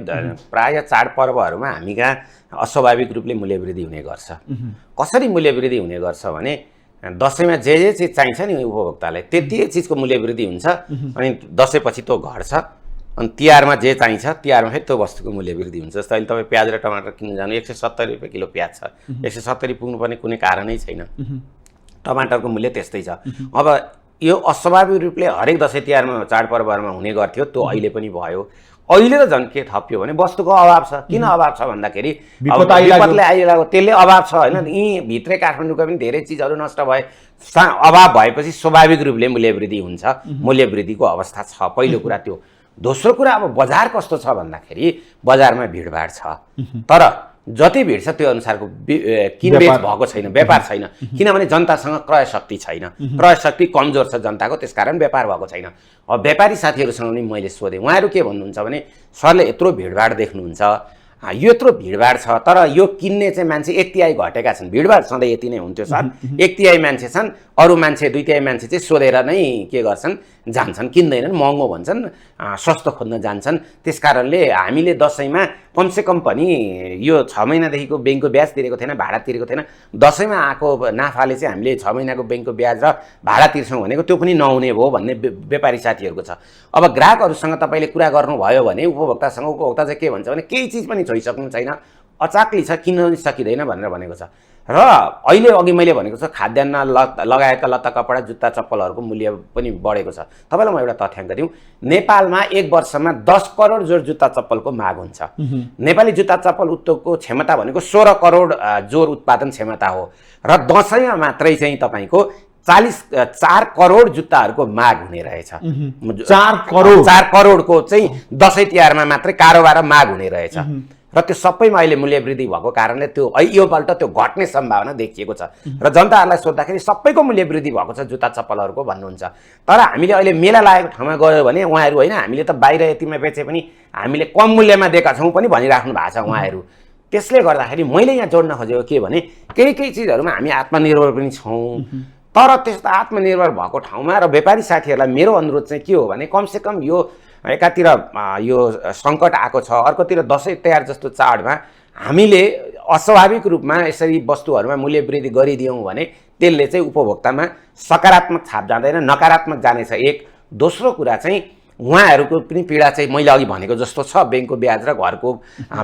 प्राय चाडपर्वहरूमा हामी कहाँ अस्वाभाविक रूपले मूल्य वृद्धि हुने गर्छ। कसरी मूल्य वृद्धि हुने गर्छ भने दसैँमा जे चिज चाहिन्छ नि उपभोक्तालाई त्यति चिजको मूल्य वृद्धि हुन्छ, अनि दसैँपछि त्यो घट्छ, अनि तिहारमा जे चाहिन्छ तिहारमा फेरि त्यो वस्तुको मूल्य वृद्धि हुन्छ। जस्तो अहिले तपाईँ प्याज र टमाटर किन्न जानु 170 रुपियाँ किलो प्याज छ, 170 पुग्नुपर्ने कुनै कारणै छैन। टमाटरको मूल्य त्यस्तै छ। अब यो अस्वाभाविक रूपले हरेक दसैँ तिहारमा चाडपर्वहरूमा हुने गर्थ्यो, त्यो अहिले पनि भयो। अहिले त झन् के थप्यो भने वस्तुको अभाव छ। किन अभाव छ भन्दाखेरि विपदले आइरहेको त्यसले अभाव छ होइन। यहीँ भित्रै काठमाडौँका पनि धेरै चिजहरू नष्ट भए, अभाव भएपछि स्वाभाविक रूपले मूल्य वृद्धि हुन्छ। मूल्य वृद्धिको अवस्था छ, पहिलो कुरा त्यो। दोस्रो कुरा अब बजार कस्तो छ भन्दाखेरि बजारमा भिडभाड छ, तर जति भिड छ त्यो अनुसारको किनबेच भएको छैन, व्यापार छैन। किनभने जनतासँग क्रय शक्ति छैन, क्रय शक्ति कमजोर छ जनताको, त्यसकारण व्यापार भएको छैन। अब व्यापारी साथीहरूसँग पनि मैले सोधेँ, उहाँहरू के भन्नुहुन्छ भने सरले यत्रो भिडभाड देख्नुहुन्छ, यो यत्रो भिडभाड छ, तर यो किन्ने चाहिँ मान्छे 1/3 घटेका छन्। भिडभाड सधैँ यति नै हुन्थ्यो सर, 1/3 मान्छे छन्, अरू मान्छे 2/3 मान्छे चाहिँ सोधेर नै के गर्छन्, जान्छन्, किन्दैनन्, महँगो भन्छन्, सस्तो खोज्न जान्छन्। त्यसकारणले हामीले दसैँमा कमसेकम पनि यो 6 महिनादेखिको ब्याङ्कको ब्याज तिरेको थिएन, भाडा तिरेको थिएन। दसैँमा आएको नाफाले चाहिँ हामीले 6 महिनाको ब्याङ्कको ब्याज र भाडा तिर्छौँ भनेको त्यो पनि नहुने भयो भन्ने व्यापारी साथीहरूको छ। अब ग्राहकहरूसँग तपाईँले कुरा गर्नुभयो भने उपभोक्तासँग, उपभोक्ता चाहिँ के भन्छ भने केही चिज पनि छोइसक्नु छैन, अचाक्ली छ, किन्न सकिँदैन भनेर भनेको छ। र अहिले अघि मैले भनेको छ खाद्यान्न लगायतका लत्ता कपडा जुत्ता चप्पलहरूको मूल्य पनि बढेको छ। तपाईँलाई म एउटा तथ्याङ्क दिउँ, नेपालमा 1 वर्षमा 10 करोड जोड जुत्ता चप्पलको माग हुन्छ। नेपाली जुत्ता चप्पल उद्योगको क्षमता भनेको 16 करोड जोड उत्पादन क्षमता हो, र दसैँमा मात्रै चाहिँ तपाईँको 4 करोड जुत्ताहरूको माग हुने रहेछ। 4 करोडको चाहिँ दसैँ तिहारमा मात्रै कारोबार माग हुने रहेछ, र त्यो सबैमा अहिले मूल्य वृद्धि भएको कारणले त्यो योपल्ट त्यो घट्ने सम्भावना देखिएको छ। र जनताहरूलाई सोद्धाखेरि सबैको मूल्य वृद्धि भएको छ जुत्ता चप्पलहरूको भन्नुहुन्छ। तर हामीले अहिले मेला लागेको ठाउँमा गयो भने उहाँहरू होइन हामीले त बाहिर यतिमा बेचे पनि हामीले कम मूल्यमा दिएका छौँ पनि भनिराख्नु भएको छ उहाँहरू। त्यसले गर्दाखेरि मैले यहाँ जोड्न खोजेको के भने केही चिजहरूमा हामी आत्मनिर्भर पनि छौँ, तर त्यस्तो आत्मनिर्भर भएको ठाउँमा र व्यापारी साथीहरूलाई मेरो अनुरोध चाहिँ के हो भने कमसेकम यो एकातिर यो सङ्कट आएको छ, अर्कोतिर दसैँ तिहार जस्तो चाडमा हामीले अस्वाभाविक रूपमा यसरी वस्तुहरूमा मूल्य वृद्धि गरिदियौँ भने त्यसले चाहिँ उपभोक्तामा सकारात्मक छाप जाँदैन, नकारात्मक जानेछ। एक दोस्रो कुरा चाहिँ उहाँहरूको पनि पीडा चाहिँ मैले अघि भनेको जस्तो छ, ब्याङ्कको ब्याज र घरको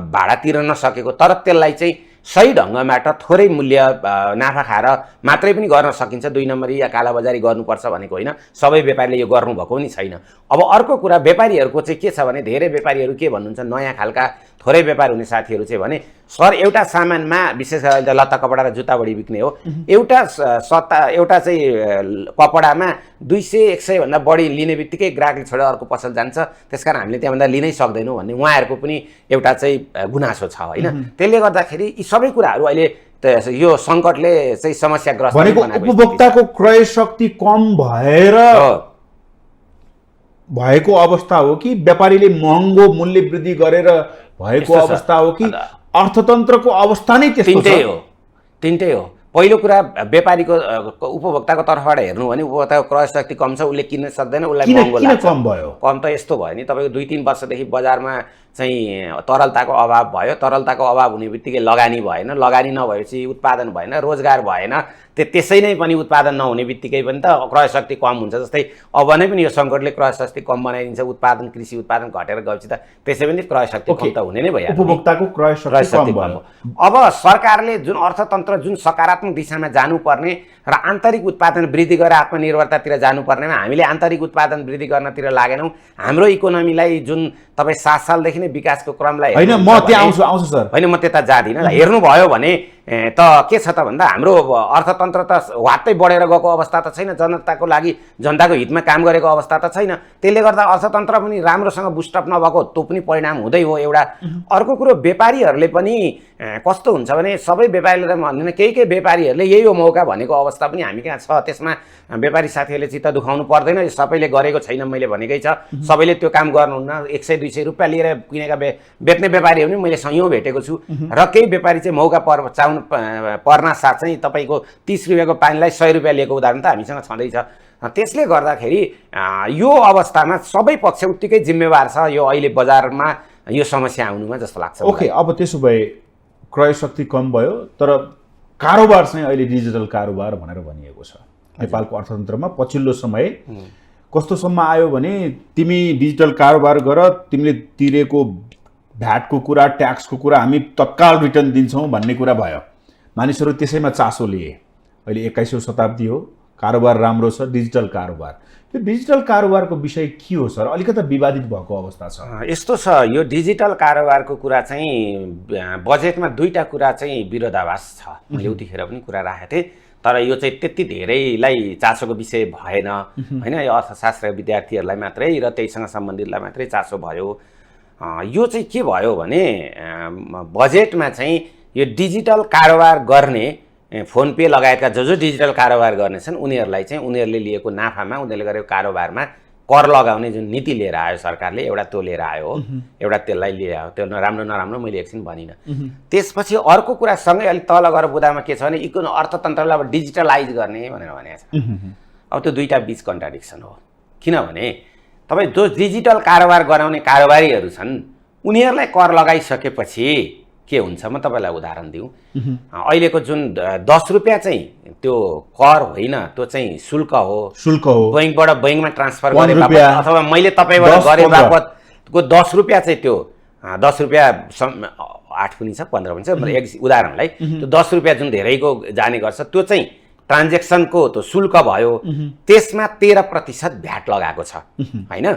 भाडा तिर्न नसकेको, तर त्यसलाई चाहिँ सही ढङ्गबाट थोरै मूल्य नाफा खाएर मात्रै पनि गर्न सकिन्छ। 2 नम्बरी या कालाबजारी गर्नुपर्छ भनेको होइन, सबै व्यापारीले यो गर्नुभएको पनि छैन। अब अर्को कुरा व्यापारीहरूको चाहिँ के छ भने धेरै व्यापारीहरू के भन्नुहुन्छ, नयाँ खालका थोरै व्यापार हुने साथीहरू चाहिँ भने सर एउटा सामानमा विशेष गरेर लत्ता कपडा र जुत्ता बढी बिक्ने हो, एउटा चाहिँ कपडामा 200-100 भन्दा बढी लिने बित्तिकै ग्राहकले छोडेर अर्को पसल जान्छ, त्यसकारण हामीले त्यहाँभन्दा लिनै सक्दैनौँ भन्ने उहाँहरूको पनि एउटा चाहिँ गुनासो छ होइन। त्यसले गर्दाखेरि यी सबै कुराहरू अहिले यो सङ्कटले चाहिँ समस्याग्रस्त भनेको उपभोक्ताको क्रय शक्ति कम भएर भएको अवस्था हो कि व्यापारीले महँगो मूल्य वृद्धि गरेर भएको अवस्था हो कि अर्थतन्त्रको अवस्था नै त्यस्तो छ? तिनटै हो। पहिलो कुरा व्यापारीको उपभोक्ताको तर्फबाट हेर्नु भने उपभोक्ताको क्रय शक्ति कम छ, उसले किन्न सक्दैन, उसलाई महँगो लाग्छ। कम भयो? कम त यस्तो भयो नि, तपाईँको 2-3 वर्षदेखि बजारमा चाहिँ तरलताको अभाव भयो, तरलताको अभाव हुने बित्तिकै लगानी भएन, लगानी नभएपछि उत्पादन भएन, रोजगार भएन, त्यसै नै पनि उत्पादन नहुने बित्तिकै पनि त क्रय शक्ति कम हुन्छ। जस्तै अब नै पनि यो सङ्कटले क्रय शक्ति कम बनाइदिन्छ, उत्पादन कृषि उत्पादन घटेर गएपछि त त्यसै पनि क्रय शक्ति कम त हुने नै भइहाल्छ। उपभोक्ताको क्रय शक्ति कम भयो। अब सरकारले जुन अर्थतन्त्र जुन सकारात्मक दिशामा जानुपर्ने र आन्तरिक उत्पादन वृद्धि गरेर आत्मनिर्भरतातिर जानुपर्नेमा हामीले आन्तरिक उत्पादन वृद्धि गर्नतिर लागेनौँ। हाम्रो इकोनोमीलाई जुन तपाईँ 7 सालदेखि नै विकासको क्रमलाई होइन, म त्यहाँ आउँछु सर, होइन म त्यता जाँदिनँ। हेर्नुभयो भने त के छ त भन्दा हाम्रो अर्थतन्त्र त वात्तै बढेर गएको अवस्था त छैन, जनताको लागि जनताको हितमा काम गरेको अवस्था त छैन। त्यसले गर्दा अर्थतन्त्र पनि राम्रोसँग बुस्टअप नभएको त्यो पनि परिणाम हुँदै हो एउटा। अर्को कुरो व्यापारीहरूले पनि कस्तो हुन्छ भने सबै व्यापारीले त भन्दैन, केही व्यापारीहरूले यही हो मौका भनेको अवस्था पनि हामी कहाँ छ। त्यसमा व्यापारी साथीहरूले चित्त दुखाउनु पर्दैन, सबैले गरेको छैन मैले भनेकै छ, सबैले त्यो काम गर्नुहुन्न। 100-200 रुपियाँ लिएर किनेका बेच्ने व्यापारीहरू पनि मैले सयौँ भेटेको छु र केही व्यापारी चाहिँ मौका पर्ना साथ चाहिँ तपाईँको 30 रुपियाँको पानीलाई 100 रुपियाँ लिएको उदाहरण त हामीसँग छँदैछ। त्यसले गर्दाखेरि यो अवस्थामा सबै पक्ष उत्तिकै जिम्मेवार छ यो अहिले बजारमा यो समस्या आउनुमा जस्तो लाग्छ। ओके, अब त्यसो भए क्रय शक्ति कम भयो तर कारोबार चाहिँ अहिले डिजिटल कारोबार भनेर भनिएको छ। नेपालको अर्थतन्त्रमा पछिल्लो समय कस्तोसम्म आयो भने तिमी डिजिटल कारोबार गर, तिमीले तिरेको भ्याटको कुरा, ट्याक्सको कुरा हामी तत्काल रिटर्न दिन्छौँ भन्ने कुरा भयो। मानिसहरू त्यसैमा चासो लिए। अहिले 21औं शताब्दी हो, कारोबार राम्रो छ, डिजिटल कारोबार। यो डिजिटल कारोबारको विषय के हो सर? अलिकति विवादित भएको अवस्था छ। यस्तो छ, यो डिजिटल कारोबारको कुरा चाहिँ बजेटमा 2टा कुरा चाहिँ विरोधाभास छ। मैले उतिखेर पनि कुरा राखेको थिएँ, तर यो चाहिँ त्यति धेरैलाई चासोको विषय भएन होइन। यो अर्थशास्त्र विद्यार्थीहरूलाई मात्रै र त्यहीसँग सम्बन्धितलाई मात्रै चासो भयो। यो चाहिँ के भयो भने बजेटमा चाहिँ यो डिजिटल कारोबार गर्ने फोन पे लगायतका जो डिजिटल कारोबार गर्नेछन् उनीहरूलाई चाहिँ उनीहरूले लिएको नाफामा, उनीहरूले गरेको कारोबारमा कर लगाउने जुन नीति लिएर आयो सरकारले, एउटा त्यो लिएर आयो हो, एउटा त्यसलाई लिएर आयो। त्यो राम्रो नराम्रो मैले एकछिन भनिनँ। त्यसपछि अर्को कुरा सँगै अलिक तल गएर बुदामा के छ भने अर्थतन्त्रलाई अब डिजिटलाइज गर्ने भनेर भनेको छ। अब त्यो 2टा बीच कन्ट्राडिक्सन हो। किनभने तपाईँ जो डिजिटल कारोबार गराउने कारोबारीहरू छन् उनीहरूलाई कर लगाइसकेपछि के हुन्छ, म तपाईँलाई उदाहरण दिउँ। अहिलेको जुन 10 रुपियाँ चाहिँ त्यो कर होइन, त्यो चाहिँ शुल्क हो। बैंकबाट बैंकमा ट्रान्सफर गरे बापत अथवा मैले तपाईँबाट गरे बापतको 10 रुपियाँ चाहिँ त्यो 10 रुपियाँ 8 पनि छ 15 पनि छ, एक उदाहरणलाई त्यो 10 रुपियाँ जुन धेरैको जाने गर्छ त्यो चाहिँ ट्रान्जेक्सनको त्यो शुल्क भयो। त्यसमा 13% भ्याट लगाएको छ होइन।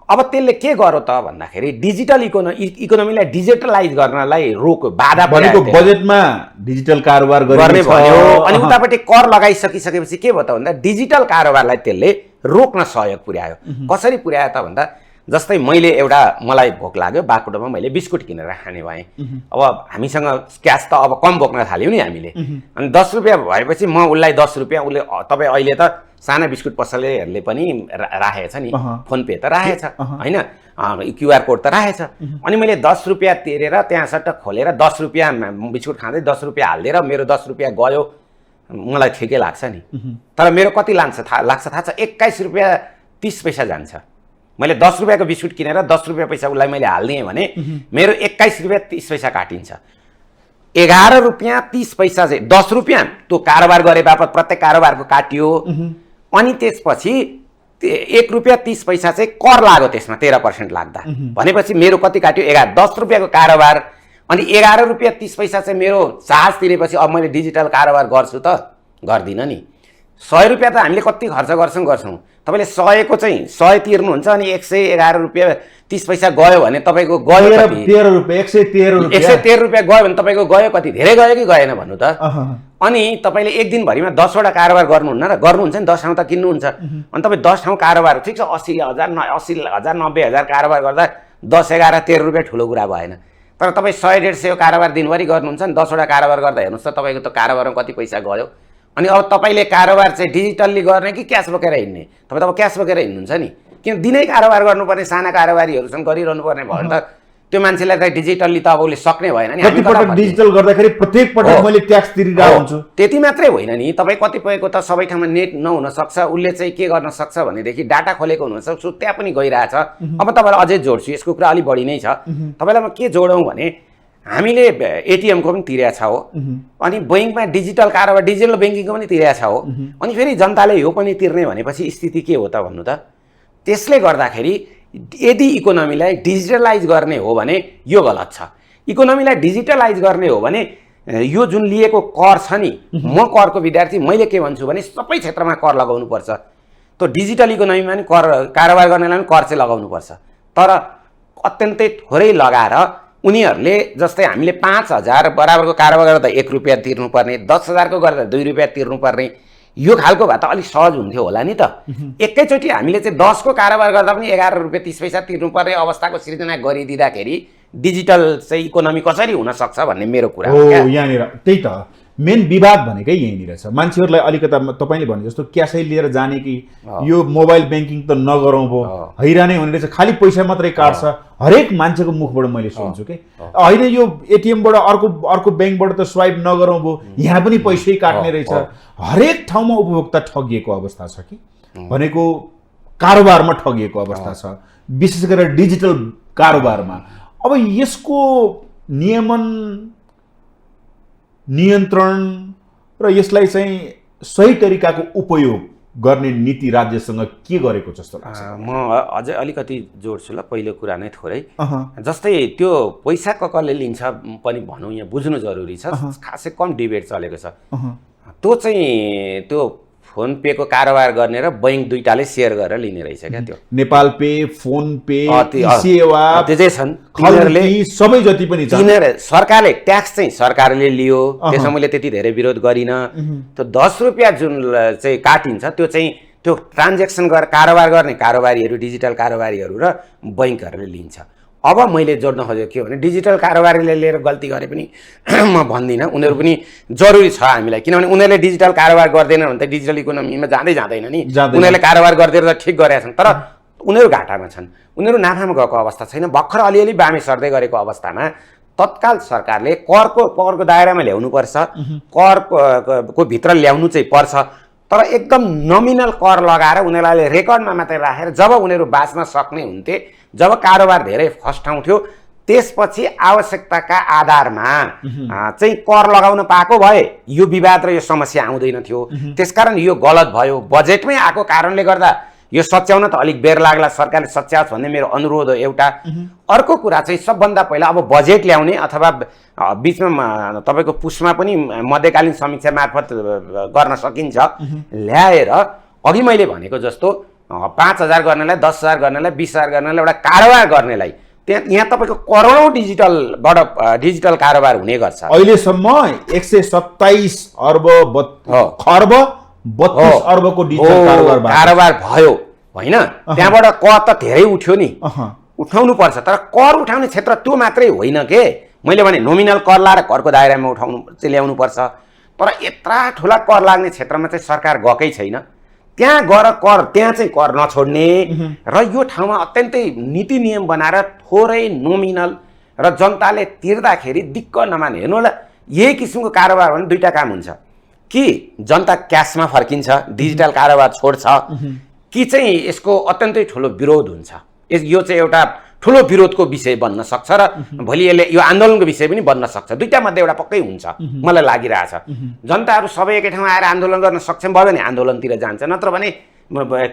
अब त्यसले के गर्यो त भन्दाखेरि डिजिटल इकोनोमीलाई डिजिटलाइज गर्नलाई बाधा भनेको बजेटमा डिजिटल कारोबार गर्ने भन्यो। अनि उतापट्टि कर लगाइसकिसकेपछि के भयो त भन्दा डिजिटल कारोबारलाई त्यसले रोक्न सहयोग पुर्यायो। कसरी पुर्यायो त भन्दा जस्तै मलाई भोक लाग्यो, बाटोमा मैले बिस्कुट किनेर खाने भएँ। अब हामीसँग क्यास त अब कम बोक्न थाल्यौँ नि हामीले। अनि 10 रुपियाँ भएपछि म उसलाई 10 रुपियाँ, उसले तपाईँ अहिले त साना बिस्कुट पसलेहरूले पनि राखेछ नि, फोन पे त राखेछ होइन, QR कोड त राखेछ। अनि मैले 10 रुपियाँ तिरेर त्यहाँ सट्ट खोलेर 10 रुपियाँ बिस्कुट खाँदै 10 रुपियाँ हालिदिएर मेरो 10 रुपियाँ गयो मलाई ठिकै लाग्छ नि। तर मेरो कति लाग्छ थाहा छ? 21 रुपियाँ 30 पैसा जान्छ। मैले 10 रुपियाँको बिस्कुट किनेर 10 रुपियाँ पैसा उसलाई मैले हालिदिएँ भने मेरो 21 रुपियाँ 30 पैसा काटिन्छ। 11 रुपियाँ 30 पैसा चाहिँ 10 रुपियाँ त्यो कारोबार गरे बापत प्रत्येक कारोबारको काटियो। अनि त्यसपछि 1 रुपियाँ 30 पैसा चाहिँ कर लाग्यो त्यसमा 13% लाग्दा। भनेपछि मेरो कति काट्यो? 10 रुपियाँको कारोबार अनि 11 रुपियाँ 30 पैसा चाहिँ मेरो चार्ज तिरेपछि अब मैले डिजिटल कारोबार गर्छु त? गर्दिनँ नि। 100 रुपियाँ त हामीले कति खर्च गर्छौँ। तपाईँले 100 को चाहिँ 100 तिर्नुहुन्छ अनि 111 रुपियाँ 30 पैसा गयो भने तपाईँको गयो कति? 13 रुपियाँ 113 रुपियाँ गयो भने तपाईँको गयो कति? धेरै गयो कि गएन भन्नु त? अनि तपाईँले एक दिनभरिमा 10 वटा कारोबार गर्नुहुन्न र? गर्नुहुन्छ नि, 10 ठाउँ त किन्नुहुन्छ। अनि तपाईँ 10 ठाउँ कारोबार ठिक छ 80,000 80,000 90,000 कारोबार गर्दा 10 11 13 रुपियाँ ठुलो कुरा भएन। तर तपाईँ 100 150 कारोबार दिनभरि गर्नुहुन्छ नि, 10 वटा कारोबार गर्दा हेर्नुहोस् त तपाईँको त कारोबारमा कति पैसा गयो। अनि अब तपाईँले कारोबार चाहिँ डिजिटल्ली गर्ने कि क्यास बोकेर हिँड्ने? तपाईँ त अब क्यास बोकेर हिँड्नुहुन्छ नि। किन दिनै कारोबार गर्नुपर्ने साना कारोबारीहरूसँग गरिरहनु पर्ने भयो भने त त्यो मान्छेलाई त डिजिटल्ली त अब उसले सक्ने भएन नि। कतिपटक डिजिटल गर्दाखेरि प्रत्येक पटक मैले ट्याक्स तिरिरहेको हुन्छु। त्यति मात्रै होइन नि, तपाईँ कतिपयको त सबै ठाउँमा नेट नहुन सक्छ। उसले चाहिँ के गर्न सक्छ भनेदेखि डाटा खोलेको हुनसक्छ, त्यहाँ पनि गइरहेछ। अब तपाईँलाई अझै जोड्छु, यसको कुरा अलिक बढी नै छ। तपाईँलाई म के जोडौँ भने हामीले एटिएमको पनि तिरेको छ हो, अनि बैङ्कमा डिजिटल कारोबार डिजिटल ब्याङ्किङको पनि तिरेको छ हो, अनि फेरि जनताले यो पनि तिर्ने भनेपछि स्थिति के हो त भन्नु त? त्यसले गर्दाखेरि यदि इकोनोमीलाई डिजिटलाइज गर्ने हो भने यो गलत छ। इकोनोमीलाई डिजिटलाइज गर्ने हो भने यो जुन लिएको कर छ नि, म करको विद्यार्थी, मैले के भन्छु भने सबै क्षेत्रमा कर लगाउनुपर्छ। त्यो डिजिटल इकोनोमीमा पनि कर कारोबार गर्नेलाई पनि कर चाहिँ लगाउनुपर्छ। तर अत्यन्तै थोरै लगाएर उनीहरूले जस्तै हामीले 5,000 बराबरको कारोबार गर्दा 1 रुपियाँ तिर्नुपर्ने, 10,000 को गर्दा 2 रुपियाँ तिर्नुपर्ने, यो खालको भए त अलिक सहज हुन्थ्यो होला नि त। एकैचोटि हामीले चाहिँ 10 को कारोबार गर्दा पनि 11 रुपियाँ 30 पैसा तिर्नुपर्ने अवस्थाको सृजना गरिदिँदाखेरि डिजिटल चाहिँ इकोनोमी कसरी हुन सक्छ भन्ने मेरो कुरा हो। यहाँनिर त्यही त मेन विवाद भनेकै यहीँनिर छ। मान्छेहरूलाई अलिकता तपाईँले भने जस्तो क्यासै लिएर जाने कि यो मोबाइल ब्याङ्किङ त नगरौँ भो, हैरानै हुने रहेछ, खालि पैसा मात्रै काट्छ, हरेक मान्छेको मुखबाट मैले सुन्छु कि होइन यो एटिएमबाट अर्को ब्याङ्कबाट त स्वाइप नगरौँ भो, यहाँ पनि पैसै काट्ने रहेछ। हरेक ठाउँमा उपभोक्ता ठगिएको अवस्था छ कि भनेको कारोबारमा ठगिएको अवस्था छ, विशेष गरेर डिजिटल कारोबारमा। अब यसको नियन्त्रण र यसलाई चाहिँ सही तरिकाको उपयोग गर्ने नीति राज्यसँग के गरेको जस्तो लाग्छ? म अझै अलिकति जोड्छु ल, पहिलो कुरा नै थोरै। जस्तै त्यो पैसा कसले लिन्छ पनि भनौँ, यहाँ बुझ्नु जरुरी छ। खासै कम डिबेट चलेको छ त्यो चाहिँ त्यो फोन पे को कारोबार गर्ने र बैंक दुईटाले सेयर गरेर लिने रहेछ क्या। त्यो नेपाल पे, फोन पे, सेवा त्यो चाहिँ छन्, सबै जति पनि छ। सरकारले ट्याक्स चाहिँ सरकारले लियो, त्यसमा मैले त्यति धेरै विरोध गरिनँ। त्यो 10 रुपियाँ जुन चाहिँ काटिन्छ त्यो चाहिँ त्यो ट्रान्जेक्सन गरेर कारोबार गर्ने कारोबारीहरू, डिजिटल कारोबारीहरू र बैंकहरूले लिन्छ। अब मैले जोड्न खोजेको के भने डिजिटल कारोबारीले लिएर गल्ती गरे पनि म भन्दिनँ, उनीहरू पनि जरुरी छ हामीलाई, किनभने उनीहरूले डिजिटल कारोबार गर्दैन भने त डिजिटल इकोनोमीमा जाँदैन नि। उनीहरूले कारोबार गरिदिएर त ठिक गरेका छन्, तर उनीहरू घाटामा छन्, उनीहरू नाफामा गएको अवस्था छैन। भर्खर अलिअलि बामे सर्दै गरेको अवस्थामा तत्काल सरकारले करको दायरामा ल्याउनुपर्छ, करको भित्र ल्याउनु चाहिँ पर्छ, तर एकदम नोमिनल कर लगाएर उनीहरूलाई रेकर्डमा मात्रै राखेर जब उनीहरू बाँच्न सक्ने हुन्थे, जब कारोबार धेरै फस्टाउँथ्यो, त्यसपछि आवश्यकताका आधारमा चाहिँ कर लगाउन पाएको भए यो विवाद र यो समस्या आउँदैन थियो। त्यसकारण यो गलत भयो। बजेटमै आएको कारणले गर्दा यो सच्याउन त अलिक बेर लाग्ला, सरकारले सच्याओस् भन्ने मेरो अनुरोध हो एउटा। अर्को कुरा चाहिँ सबभन्दा पहिला अब बजेट ल्याउने अथवा बिचमा तपाईँको पुसमा पनि मध्यकालीन समीक्षा मार्फत गर्न सकिन्छ, ल्याएर अघि मैले भनेको जस्तो 5,000 गर्नेलाई, 10,000 गर्नेलाई, 20,000 गर्नेलाई, एउटा कारोबार गर्नेलाई यहाँ तपाईँको करोडौँ डिजिटल कारोबार हुने गर्छ। अहिलेसम्म 127 अर्ब खर्ब 32 अर्बको डिजिटल कारोबार भयो होइन। त्यहाँबाट कर त धेरै उठ्यो नि, उठाउनु पर्छ, तर कर उठाउने क्षेत्र त्यो मात्रै होइन के। मैले भने नोमिनल कर लाएर करको दायरामा उठाउनु चाहिँ ल्याउनु पर्छ, तर यत्रा ठुला कर लाग्ने क्षेत्रमा चाहिँ सरकार गएकै छैन। त्यहाँ गएर कर त्यहाँ चाहिँ कर नछोड्ने र यो ठाउँमा अत्यन्तै नीति नियम बनाएर थोरै नोमिनल र जनताले तिर्दाखेरि दिक्क नमान्ने। हेर्नु होला, यही किसिमको कारोबार भने दुईटा काम हुन्छ। कि जनता क्यासमा फर्किन्छ, डिजिटल कारोबार छोड्छ कि चाहिँ यसको अत्यन्तै ठुलो विरोध हुन्छ। यो चाहिँ एउटा ठुलो विरोधको विषय बन्न सक्छ र भोलि यसले यो आन्दोलनको विषय पनि बन्न सक्छ। दुईटा मध्ये एउटा पक्कै हुन्छ मलाई लागिरहेछ। जनताहरू सबै एकै ठाउँमा आएर आन्दोलन गर्न सक्षम भयो भने आन्दोलनतिर जान्छ, नत्र भने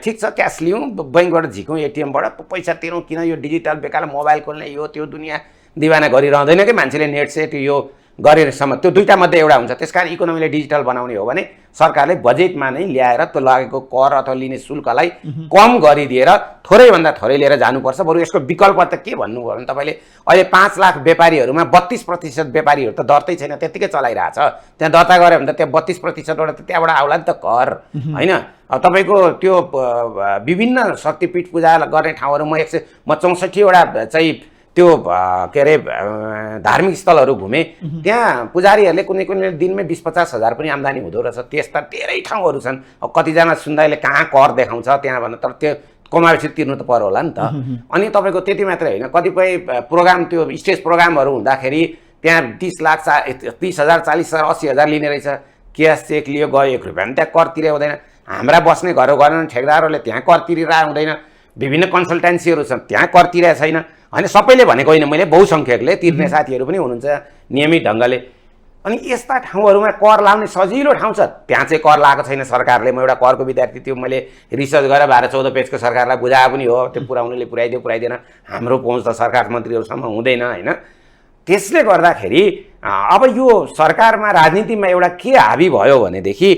ठिक छ क्यास लिउँ, बैंकबाट झिकौँ, एटिएमबाट पैसा तिरौँ, किन यो डिजिटल बेकार मोबाइल खोल्ने यो त्यो दुनियाँ दिवाना गरिरहँदैन कि मान्छेले नेट सेट यो गरेरसम्म। त्यो दुईटा मध्ये एउटा हुन्छ। त्यसकारण इकोनोमीले डिजिटल बनाउने हो भने सरकारले बजेटमा नै ल्याएर त्यो लागेको कर अथवा लिने शुल्कलाई कम गरिदिएर थोरैभन्दा थोरै लिएर जानुपर्छ। बरु यसको विकल्प त के भन्नुभयो भने तपाईँले अहिले 5 लाख व्यापारीहरूमा 32% व्यापारीहरू त दर्तै छैन, त्यत्तिकै चलाइरहेछ। त्यहाँ दर्ता गऱ्यो भने त त्यहाँ 32%बाट त त्यहाँबाट आउला नि त कर, होइन? अब तपाईँको त्यो विभिन्न शक्तिपीठ पूजा गर्ने ठाउँहरू म 64वटा चाहिँ त्यो के अरे धार्मिक स्थलहरू घुमेँ। त्यहाँ पुजारीहरूले कुनै कुनै दिनमै 20-50 हजार पनि आम्दानी हुँदो रहेछ। त्यस्ता धेरै ठाउँहरू छन्। अब कतिजना सुन्दाले कहाँ कर देखाउँछ त्यहाँ भन्दा, तर त्यो कमाएपछि तिर्नु त पर्यो होला नि त। अनि तपाईँको त्यति मात्रै होइन, कतिपय प्रोग्राम त्यो स्टेज प्रोग्रामहरू हुँदाखेरि त्यहाँ 30 लाख 30,000 40,000 80,000 लिने रहेछ। क्यास चेक लियो गयो, 1 रुपियाँ पनि त्यहाँ कर तिरे हुँदैन। हाम्रा बस्ने घर गरेर ठेकदारहरूले त्यहाँ कर तिरिरहेको हुँदैन। विभिन्न कन्सल्टेन्सीहरू छन् त्यहाँ कर तिरेको छैन। होइन सबैले भनेको होइन, मैले बहुसङ्ख्यकले तिर्ने साथीहरू पनि हुनुहुन्छ नियमित ढङ्गले। अनि यस्ता ठाउँहरूमा कर लाउने सजिलो ठाउँ छ, त्यहाँ चाहिँ कर लगाएको छैन सरकारले। म एउटा करको विद्यार्थी त्यो मैले रिसर्च गरेर 12-14 पेजको सरकारलाई बुझाए पनि हो। त्यो पुऱ्याउनेले पुऱ्याइदियो पुऱ्याइदिएन, हाम्रो पहुँच त सरकार मन्त्रीहरूसम्म हुँदैन, होइन? त्यसले गर्दाखेरि अब यो सरकारमा राजनीतिमा एउटा के हाबी भयो भनेदेखि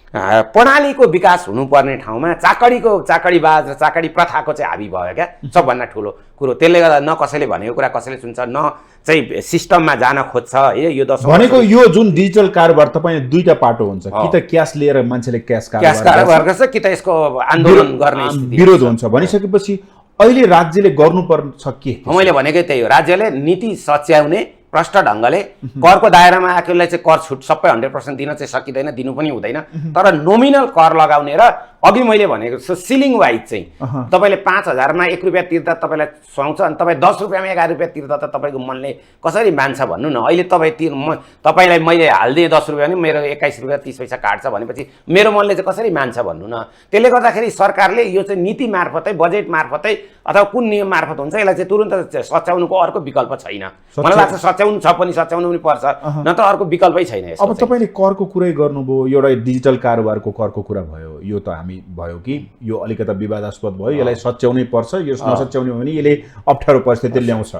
प्रणालीको विकास हुनुपर्ने ठाउँमा चाकडीबाज र चाकडी प्रथाको चाहिँ हाबी भयो क्या सबभन्दा ठुलो कुरो। त्यसले गर्दा न कसैले भनेको कुरा कसैले सुन्छ, न चाहिँ सिस्टममा जान खोज्छ। यो भनेको यो जुन डिजिटल कारोबार तपाईले दुईटा पाटो हुन्छ, कि त क्यास लिएर मान्छेले क्यास कारोबार गर्छ, कि त यसको आन्दोलन गर्ने विरोध हुन्छ। भनिसकेपछि अहिले राज्यले गर्नुपर्छ के? मैले भनेकै त्यही हो। राज्यले नीति सच्याउने प्रष्ट ढङ्गले करको दायरामा आएकोलाई चाहिँ कर छुट सबै 100% दिन चाहिँ सकिँदैन, दिनु पनि हुँदैन। तर नोमिनल कर लगाउने र अघि मैले भनेको छु सिलिङ वाइज चाहिँ तपाईँले 5,000मा 1 रुपियाँ तिर्दा तपाईँलाई सुहाउँछ, अनि तपाईँ 10 रुपियाँमा 11 रुपियाँ तिर्दा त तपाईँको मनले कसरी मान्छ भन्नु न। अहिले तपाईँलाई मैले हालिदिएँ 10 रुपियाँ भने मेरो 21 रुपियाँ 30 पैसा काट्छ भनेपछि मेरो मनले चाहिँ कसरी मान्छ भन्नु न। त्यसले गर्दाखेरि सरकारले यो चाहिँ नीति मार्फतै, बजेट मार्फतै अथवा कुन नियम मार्फत हुन्छ यसलाई चाहिँ तुरुन्त सच्याउनुको अर्को विकल्प छैन। मलाई लाग्छ सच्याउनु छ पनि, सच्याउनु पनि पर्छ, न त अर्को विकल्पै छैन। अब तपाईँले करको कुरै गर्नुभयो, एउटा डिजिटल कारोबारको करको कुरा भयो, यो त हामी भयो कि यो अलिकता विवादास्पद भयो, यसलाई सच्याउनै पर्छ। यो नसच्याउने हो भने यसले अप्ठ्यारो परिस्थिति ल्याउँछ,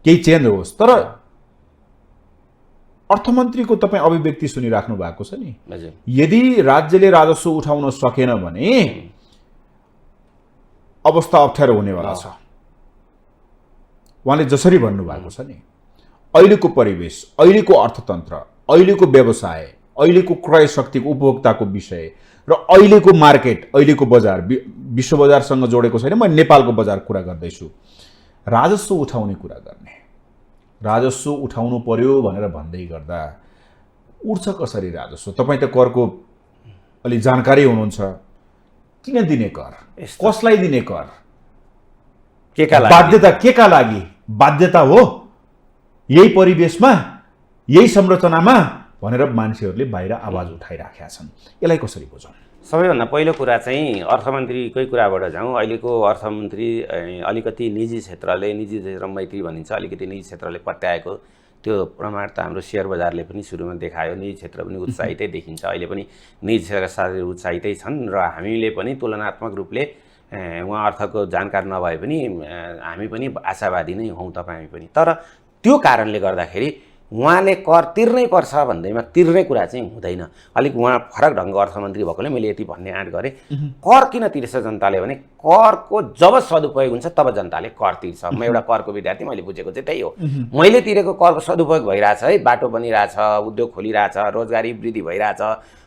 केही चेन्ज होस्। तर अर्थमन्त्रीको तपाईँ अभिव्यक्ति सुनिराख्नु भएको छ नि, यदि राज्यले राजस्व उठाउन सकेन भने अवस्था अप्ठ्यारो हुनेवाला छ। उहाँले जसरी भन्नुभएको छ नि, अहिलेको परिवेश, अहिलेको अर्थतन्त्र, अहिलेको व्यवसाय, अहिलेको क्रय शक्तिको उपभोक्ताको विषय र अहिलेको मार्केट, अहिलेको बजार विश्व बजारसँग जोडेको छैन। म नेपालको बजार कुरा गर्दैछु। राजस्व उठाउने कुरा गर्ने, राजस्व उठाउनु पर्यो भनेर भन्दै गर्दा उठ्छ कसरी राजस्व? तपाईँ त करको अलि जानकारी हुनुहुन्छ। किन दिने कर, कसलाई दिने कर, बाध्यता के का लागि? बाध्यता हो यही परिवेशमा, यही संरचनामा भनेर मान्छेहरूले बाहिर आवाज उठाइराखेका छन्। यसलाई कसरी बुझौँ? सबैभन्दा पहिलो कुरा चाहिँ अर्थमन्त्रीकै कुराबाट जाउँ। अहिलेको अर्थमन्त्री अलिकति निजी क्षेत्र मैत्री भनिन्छ, अलिकति निजी क्षेत्रले पत्याएको त्यो प्रमाण त हाम्रो सेयर बजारले पनि सुरुमा देखायो। निजी क्षेत्र पनि उत्साहितै देखिन्छ, अहिले पनि निजी क्षेत्रका साथीहरू उत्साहितै छन् र हामीले पनि तुलनात्मक रूपले उहाँ अर्थको जानकार नभए पनि हामी पनि आशावादी नै हौँ, तपाईँ पनि। तर त्यो कारणले गर्दाखेरि उहाँले कर तिर्नै पर्छ भन्दैमा तिर्ने कुरा चाहिँ हुँदैन। अलिक उहाँ फरक ढङ्गको अर्थमन्त्री भएकोले मैले यति भन्ने आँट गरेँ। कर किन तिर्छ जनताले भने करको जब सदुपयोग हुन्छ तब जनताले कर तिर्छ। म एउटा करको विद्यार्थी, मैले बुझेको चाहिँ त्यही हो। मैले तिरेको करको सदुपयोग भइरहेछ है, बाटो बनिरहेछ, उद्योग खोलिरहेछ, रोजगारी वृद्धि भइरहेछ।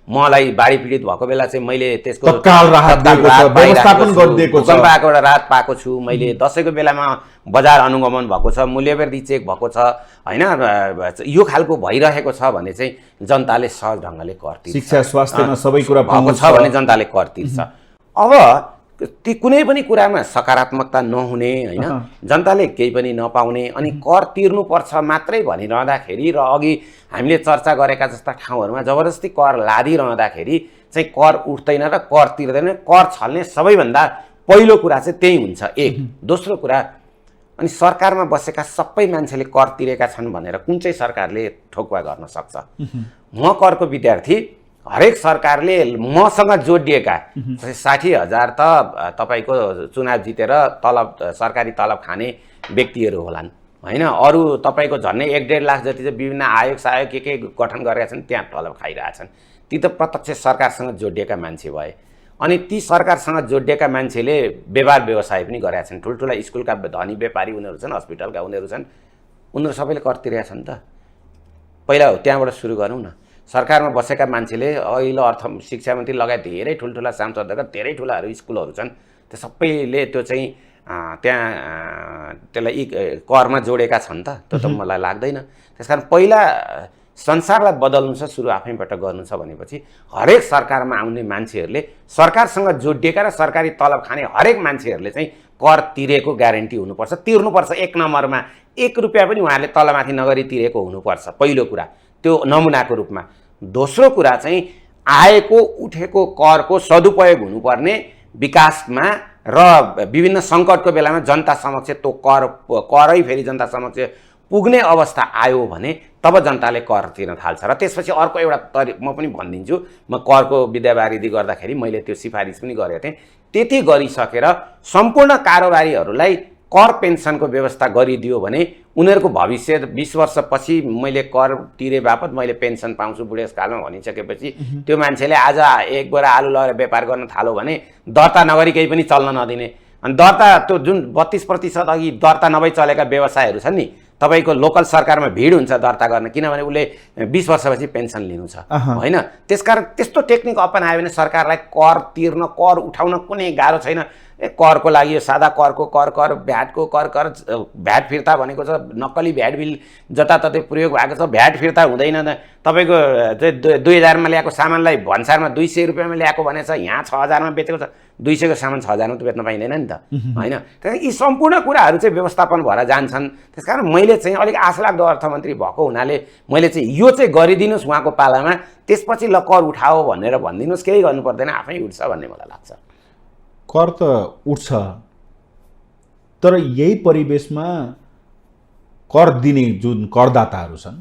मलाई बाढी पीडित भएको बेला चाहिँ मैले त्यसको तत्काल राहत व्यवस्थापन गरिदिएको छ, भूकम्पको एउटा राहत पाएको छु मैले। दसैँको बेलामा बजार अनुगमन भएको छ, मूल्यवृद्धि चेक भएको छ, होइन? यो खालको भइरहेको छ भने चाहिँ जनताले सहज ढङ्गले कर तिर्छ। शिक्षा स्वास्थ्यमा सबै कुरा भएको छ भने जनताले कर तिर्छ। अब ती कुनै पनि कुरामा सकारात्मकता नहुने होइन, जनताले केही पनि नपाउने अनि कर तिर्नुपर्छ मात्रै भनिरहँदाखेरि र अघि हामीले चर्चा गरेका जस्ता ठाउँहरूमा जबरजस्ती कर लादिरहँदाखेरि चाहिँ कर उठ्दैन र कर तिर्दैन। कर छल्ने सबैभन्दा पहिलो कुरा चाहिँ त्यही हुन्छ एक। दोस्रो कुरा, अनि सरकारमा बसेका सबै मान्छेले कर तिरेका छन् भनेर कुन चाहिँ सरकारले ठोकुवा गर्न सक्छ? म करको विद्यार्थी, हरेक सरकारले मसँग जोडिएका 60,000 त तपाईँको चुनाव जितेर तलब सरकारी तलब खाने व्यक्तिहरू होलान् होइन। अरू तपाईँको झन्डै 1-1.5 लाख जति चाहिँ विभिन्न आयोग सायोग के गठन गरेका छन्, त्यहाँ तलब खाइरहेछन्। ती त प्रत्यक्ष सरकारसँग जोडिएका मान्छे भए। अनि ती सरकारसँग जोडिएका मान्छेले व्यापार व्यवसाय पनि गरेका छन्। ठुल्ठुला स्कुलका धनी व्यापारी उनीहरू छन्, हस्पिटलका उनीहरू छन्, उनीहरू सबैले कर तिरेका छन् त। पहिला हो त्यहाँबाट सुरु गरौँ न। सरकारमा बसेका मान्छेले अहिले अर्थ शिक्षा मन्त्री लगायत धेरै ठुल्ठुला सांसदका धेरै ठुलाहरू स्कुलहरू छन्, त्यो सबैले त्यो चाहिँ त्यहाँ त्यसलाई करमा जोडेका छन् त, त्यो त मलाई लाग्दैन। त्यसकारण पहिला संसारलाई बदल्नु छ, सुरु आफैबाट गर्नु छ भनेपछि हरेक सरकारमा आउने मान्छेहरूले, सरकारसँग जोडिएका र सरकारी तलब खाने हरेक मान्छेहरूले चाहिँ कर तिरेको ग्यारेन्टी हुनुपर्छ, तिर्नुपर्छ। एक नम्बरमा 1 रुपियाँ पनि उहाँहरूले तलमाथि नगरी तिरेको हुनुपर्छ, पहिलो कुरा त्यो नमुनाको रूपमा। दोस्रो कुरा चाहिँ आएको उठेको करको सदुपयोग हुनुपर्ने विकासमा र विभिन्न सङ्कटको बेलामा जनता समक्ष त्यो करै फेरि जनता समक्ष पुग्ने अवस्था आयो भने तब जनताले कर तिर्न थाल्छ। र त्यसपछि अर्को एउटा म पनि भनिदिन्छु, म करको विद्यावारिधि गर्दाखेरि मैले त्यो सिफारिस पनि गरेको थिएँ। त्यति गरिसकेर सम्पूर्ण कारोबारीहरूलाई कर पेन्सनको व्यवस्था गरिदियो भने उनीहरूको भविष्य 20 वर्षपछि मैले कर तिरे बापत मैले पेन्सन पाउँछु बुढेसकालमा भनिसकेपछि त्यो मान्छेले आज एक बोरा आलु लगेर व्यापार गर्न थाल्यो भने दर्ता नगरी केही पनि चल्न नदिने। अनि दर्ता त्यो जुन 32% अघि दर्ता नभई चलेका व्यवसायहरू छन् नि, तपाईँको लोकल सरकारमा भिड हुन्छ दर्ता गर्न, किनभने उसले 20 वर्षपछि पेन्सन लिनु छ होइन। त्यसकारण त्यस्तो टेक्निक अपनायो भने सरकारलाई कर तिर्न, कर उठाउन कुनै गाह्रो छैन। करको लागि यो सादा करको कर, भ्याटको कर, भ्याट फिर्ता भनेको छ नक्कली भ्याट बिल जताततै प्रयोग भएको छ। भ्याट फिर्ता हुँदैन। तपाईँको 2000मा ल्याएको सामानलाई भन्सारमा 200 रुपियाँमा ल्याएको भनेछ, यहाँ 6000मा बेचेको छ। 200 को सामान 6000मा त बेच्न पाइँदैन नि त होइन। त्यहाँदेखि यी सम्पूर्ण कुराहरू चाहिँ व्यवस्थापन भएर जान्छन्। त्यसकारण मैले चाहिँ अलिक आशलाग्दो अर्थमन्त्री भएको हुनाले मैले चाहिँ यो चाहिँ गरिदिनुहोस् उहाँको पालामा, त्यसपछि ल कर उठाओ भनेर भनिदिनुहोस्, केही गर्नु पर्दैन, आफै उठ्छ भन्ने मलाई लाग्छ। कर त उठ्छ, तर यही परिवेशमा कर दिने जुन करदाताहरू छन्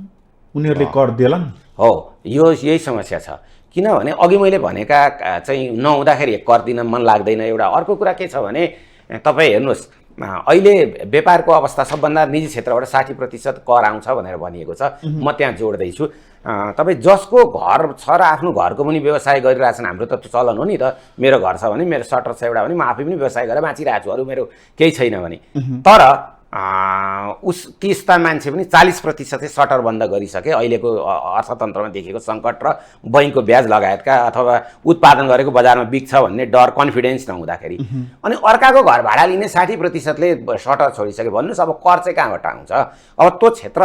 उनीहरूले कर देलान्। हो, यो यही समस्या छ। किनभने अघि मैले भनेका चाहिँ नहुँदाखेरि कर दिन मन लाग्दैन एउटा। अर्को कुरा के छ भने तपाईँ हेर्नुहोस्, अहिले व्यापारको अवस्था सबभन्दा निजी क्षेत्रबाट 60% कर आउँछ भनेर भनिएको छ। म त्यहाँ जोड्दैछु, तपाईँ जसको घर छ र आफ्नो घरको पनि व्यवसाय गरिरहेछन्, हाम्रो त चलन हो नि त। मेरो घर छ भने मेरो सटर छ एउटा भने म आफै पनि व्यवसाय गरेर बाँचिरहेको छु, अरू मेरो केही छैन भने। तर त्यस्ता मान्छे पनि 40% सटर बन्द गरिसके। अहिलेको अर्थतन्त्रमा देखेको सङ्कट र बैङ्कको ब्याज लगायतका अथवा उत्पादन गरेको बजारमा बिक्छ भन्ने डर, कन्फिडेन्स नहुँदाखेरि अनि अर्काको घर भाडा लिने 60%ले सटर छोडिसके। भन्नुहोस् अब कर चाहिँ कहाँबाट आउँछ? अब त्यो क्षेत्र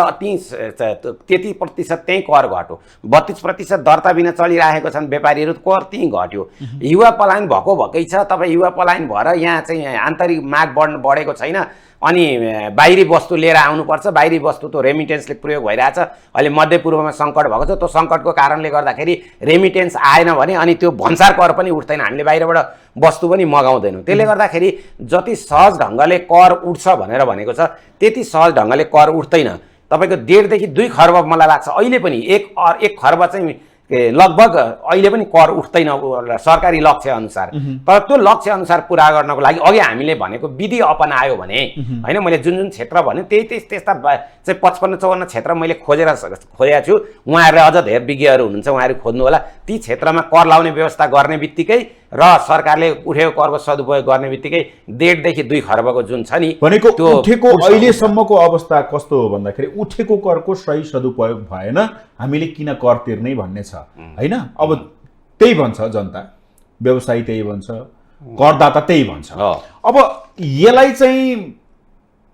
त्यति प्रतिशत त्यहीँ कर घट्यो। 32% दर्ता बिना चलिरहेको छन् व्यापारीहरू, कर त्यहीँ घट्यो। युवा पलायन भएकै छ। तपाईँ युवा पलायन भएर यहाँ चाहिँ आन्तरिक माग बढेको छैन, अनि बाहिरी वस्तु लिएर आउनुपर्छ। बाहिरी वस्तु त रेमिटेन्सले प्रयोग भइरहेछ। अहिले मध्यपूर्वमा सङ्कट भएको छ, त्यो सङ्कटको कारणले गर्दाखेरि रेमिटेन्स आएन भने अनि त्यो भन्सार कर पनि उठ्दैन, हामीले बाहिरबाट वस्तु पनि मगाउँदैनौँ। त्यसले गर्दाखेरि जति सहज ढङ्गले कर उठ्छ भनेर भनेको छ त्यति सहज ढङ्गले कर उठ्दैन। तपाईँको 1.5 देखि 2 खर्ब मलाई लाग्छ अहिले पनि 1 खर्ब चाहिँ लगभग अहिले पनि कर उठ्दैन सरकारी लक्ष्य अनुसार। तर त्यो लक्ष्य अनुसार पुरा गर्नको लागि अघि हामीले भनेको विधि अपनायो भने होइन, मैले जुन क्षेत्र भने त्यस्ता चाहिँ 55-54 क्षेत्र मैले खोजेको छु। उहाँहरूले अझ धेरै विज्ञहरू हुनुहुन्छ, उहाँहरू खोज्नु होला। ती क्षेत्रमा कर लाउने व्यवस्था गर्ने बित्तिकै र सरकारले उठेको करको सदुपयोग गर्ने बित्तिकै 1.5 देखि 2 खर्बको जुन छ नि भनेको उठेको अहिलेसम्मको अवस्था कस्तो हो भन्दाखेरि उठेको करको सही सदुपयोग भएन, हामीले किन कर तिर्नै भन्ने छ हैन। अब त्यही भन्छ जनता, व्यवसायी त्यही भन्छ, करदाता त्यही भन्छ। अब यसलाई चाहिँ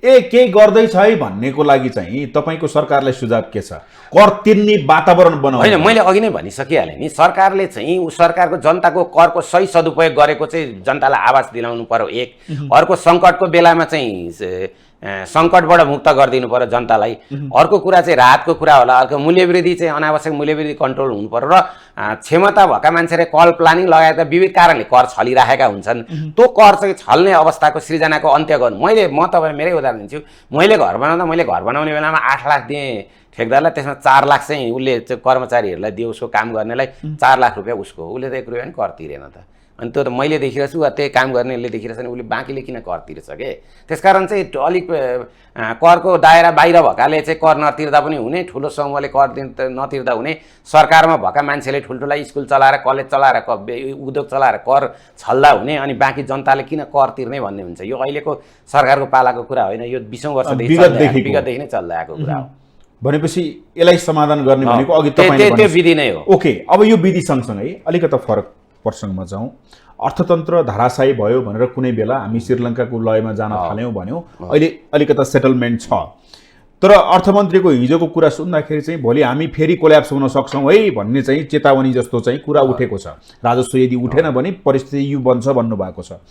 केही गर्दैछ है भन्नेको लागि चाहिँ तपाईँको सरकारलाई सुझाव के छ? कर तिर्ने वातावरण बनाउनु। होइन, मैले अघि नै भनिसकिहालेँ नि, सरकारले चाहिँ सरकारको जनताको करको सही सदुपयोग गरेको चाहिँ जनतालाई आवाज दिलाउनु पर्यो एक। अर्को सङ्कटको बेलामा चाहिँ सङ्कटबाट मुक्त गरिदिनु पर्यो जनतालाई। अर्को कुरा चाहिँ राहतको कुरा होला। अर्को मूल्यवृद्धि चाहिँ अनावश्यक मूल्यवृद्धि कन्ट्रोल हुनु पर्यो र क्षमता भएका मान्छेले कल प्लानिङ लगायतका विविध कारणले कर छलिराखेका हुन्छन्। त्यो कर चाहिँ छल्ने अवस्थाको सृजनाको अन्त्य गर्नु। म तपाईँलाई मेरै उदाहरण दिन्छु। मैले घर बनाउने बेलामा 8 लाख दिएँ ठेकदारलाई, त्यसमा 4 लाख चाहिँ उसले कर्मचारीहरूलाई दियो उसको काम गर्नेलाई, 4 लाख रुपियाँ उसको, उसले त 1 रुपियाँ पनि कर तिरेन त। अनि त्यो त मैले देखिरहेको छु, त्यही काम गर्नेले देखिरहेछ नि, उसले बाँकीले किन कर तिर्छ के? त्यसकारण चाहिँ अलिक करको दायरा बाहिर भएकाले चाहिँ कर नतिर्दा पनि हुने, ठुलो समूहले कर नतिर्दा हुने, सरकारमा भएका मान्छेले ठुल्ठुला स्कुल चलाएर कलेज चलाएर उद्योग चलाएर कर छल्दा हुने, अनि बाँकी जनताले किन कर तिर्ने भन्ने हुन्छ। यो अहिलेको सरकारको पालाको कुरा होइन, यो 20औं वर्षदेखि विगतदेखि नै चल्दै आएको कुरा हो। भनेपछि यसलाई समाधान गर्ने भनेको अघि तपाईँले त्यो विधि नै हो। ओके, अब यो विधि सँगसँगै अलिकति फरक प्रसङ्गमा जाउँ। अर्थतन्त्र धराशायी भयो भनेर कुनै बेला हामी श्रीलङ्काको लयमा जान थाल्यौँ भन्यौँ। अहिले अलिकता सेटलमेन्ट छ, तर अर्थमन्त्रीको हिजोको कुरा सुन्दाखेरि चाहिँ भोलि हामी फेरि कोल्याप्स हुन सक्छौँ है भन्ने चाहिँ चेतावनी जस्तो चाहिँ कुरा उठेको छ। राजस्व यदि उठेन भने परिस्थिति यो बन्छ भन्नुभएको छ।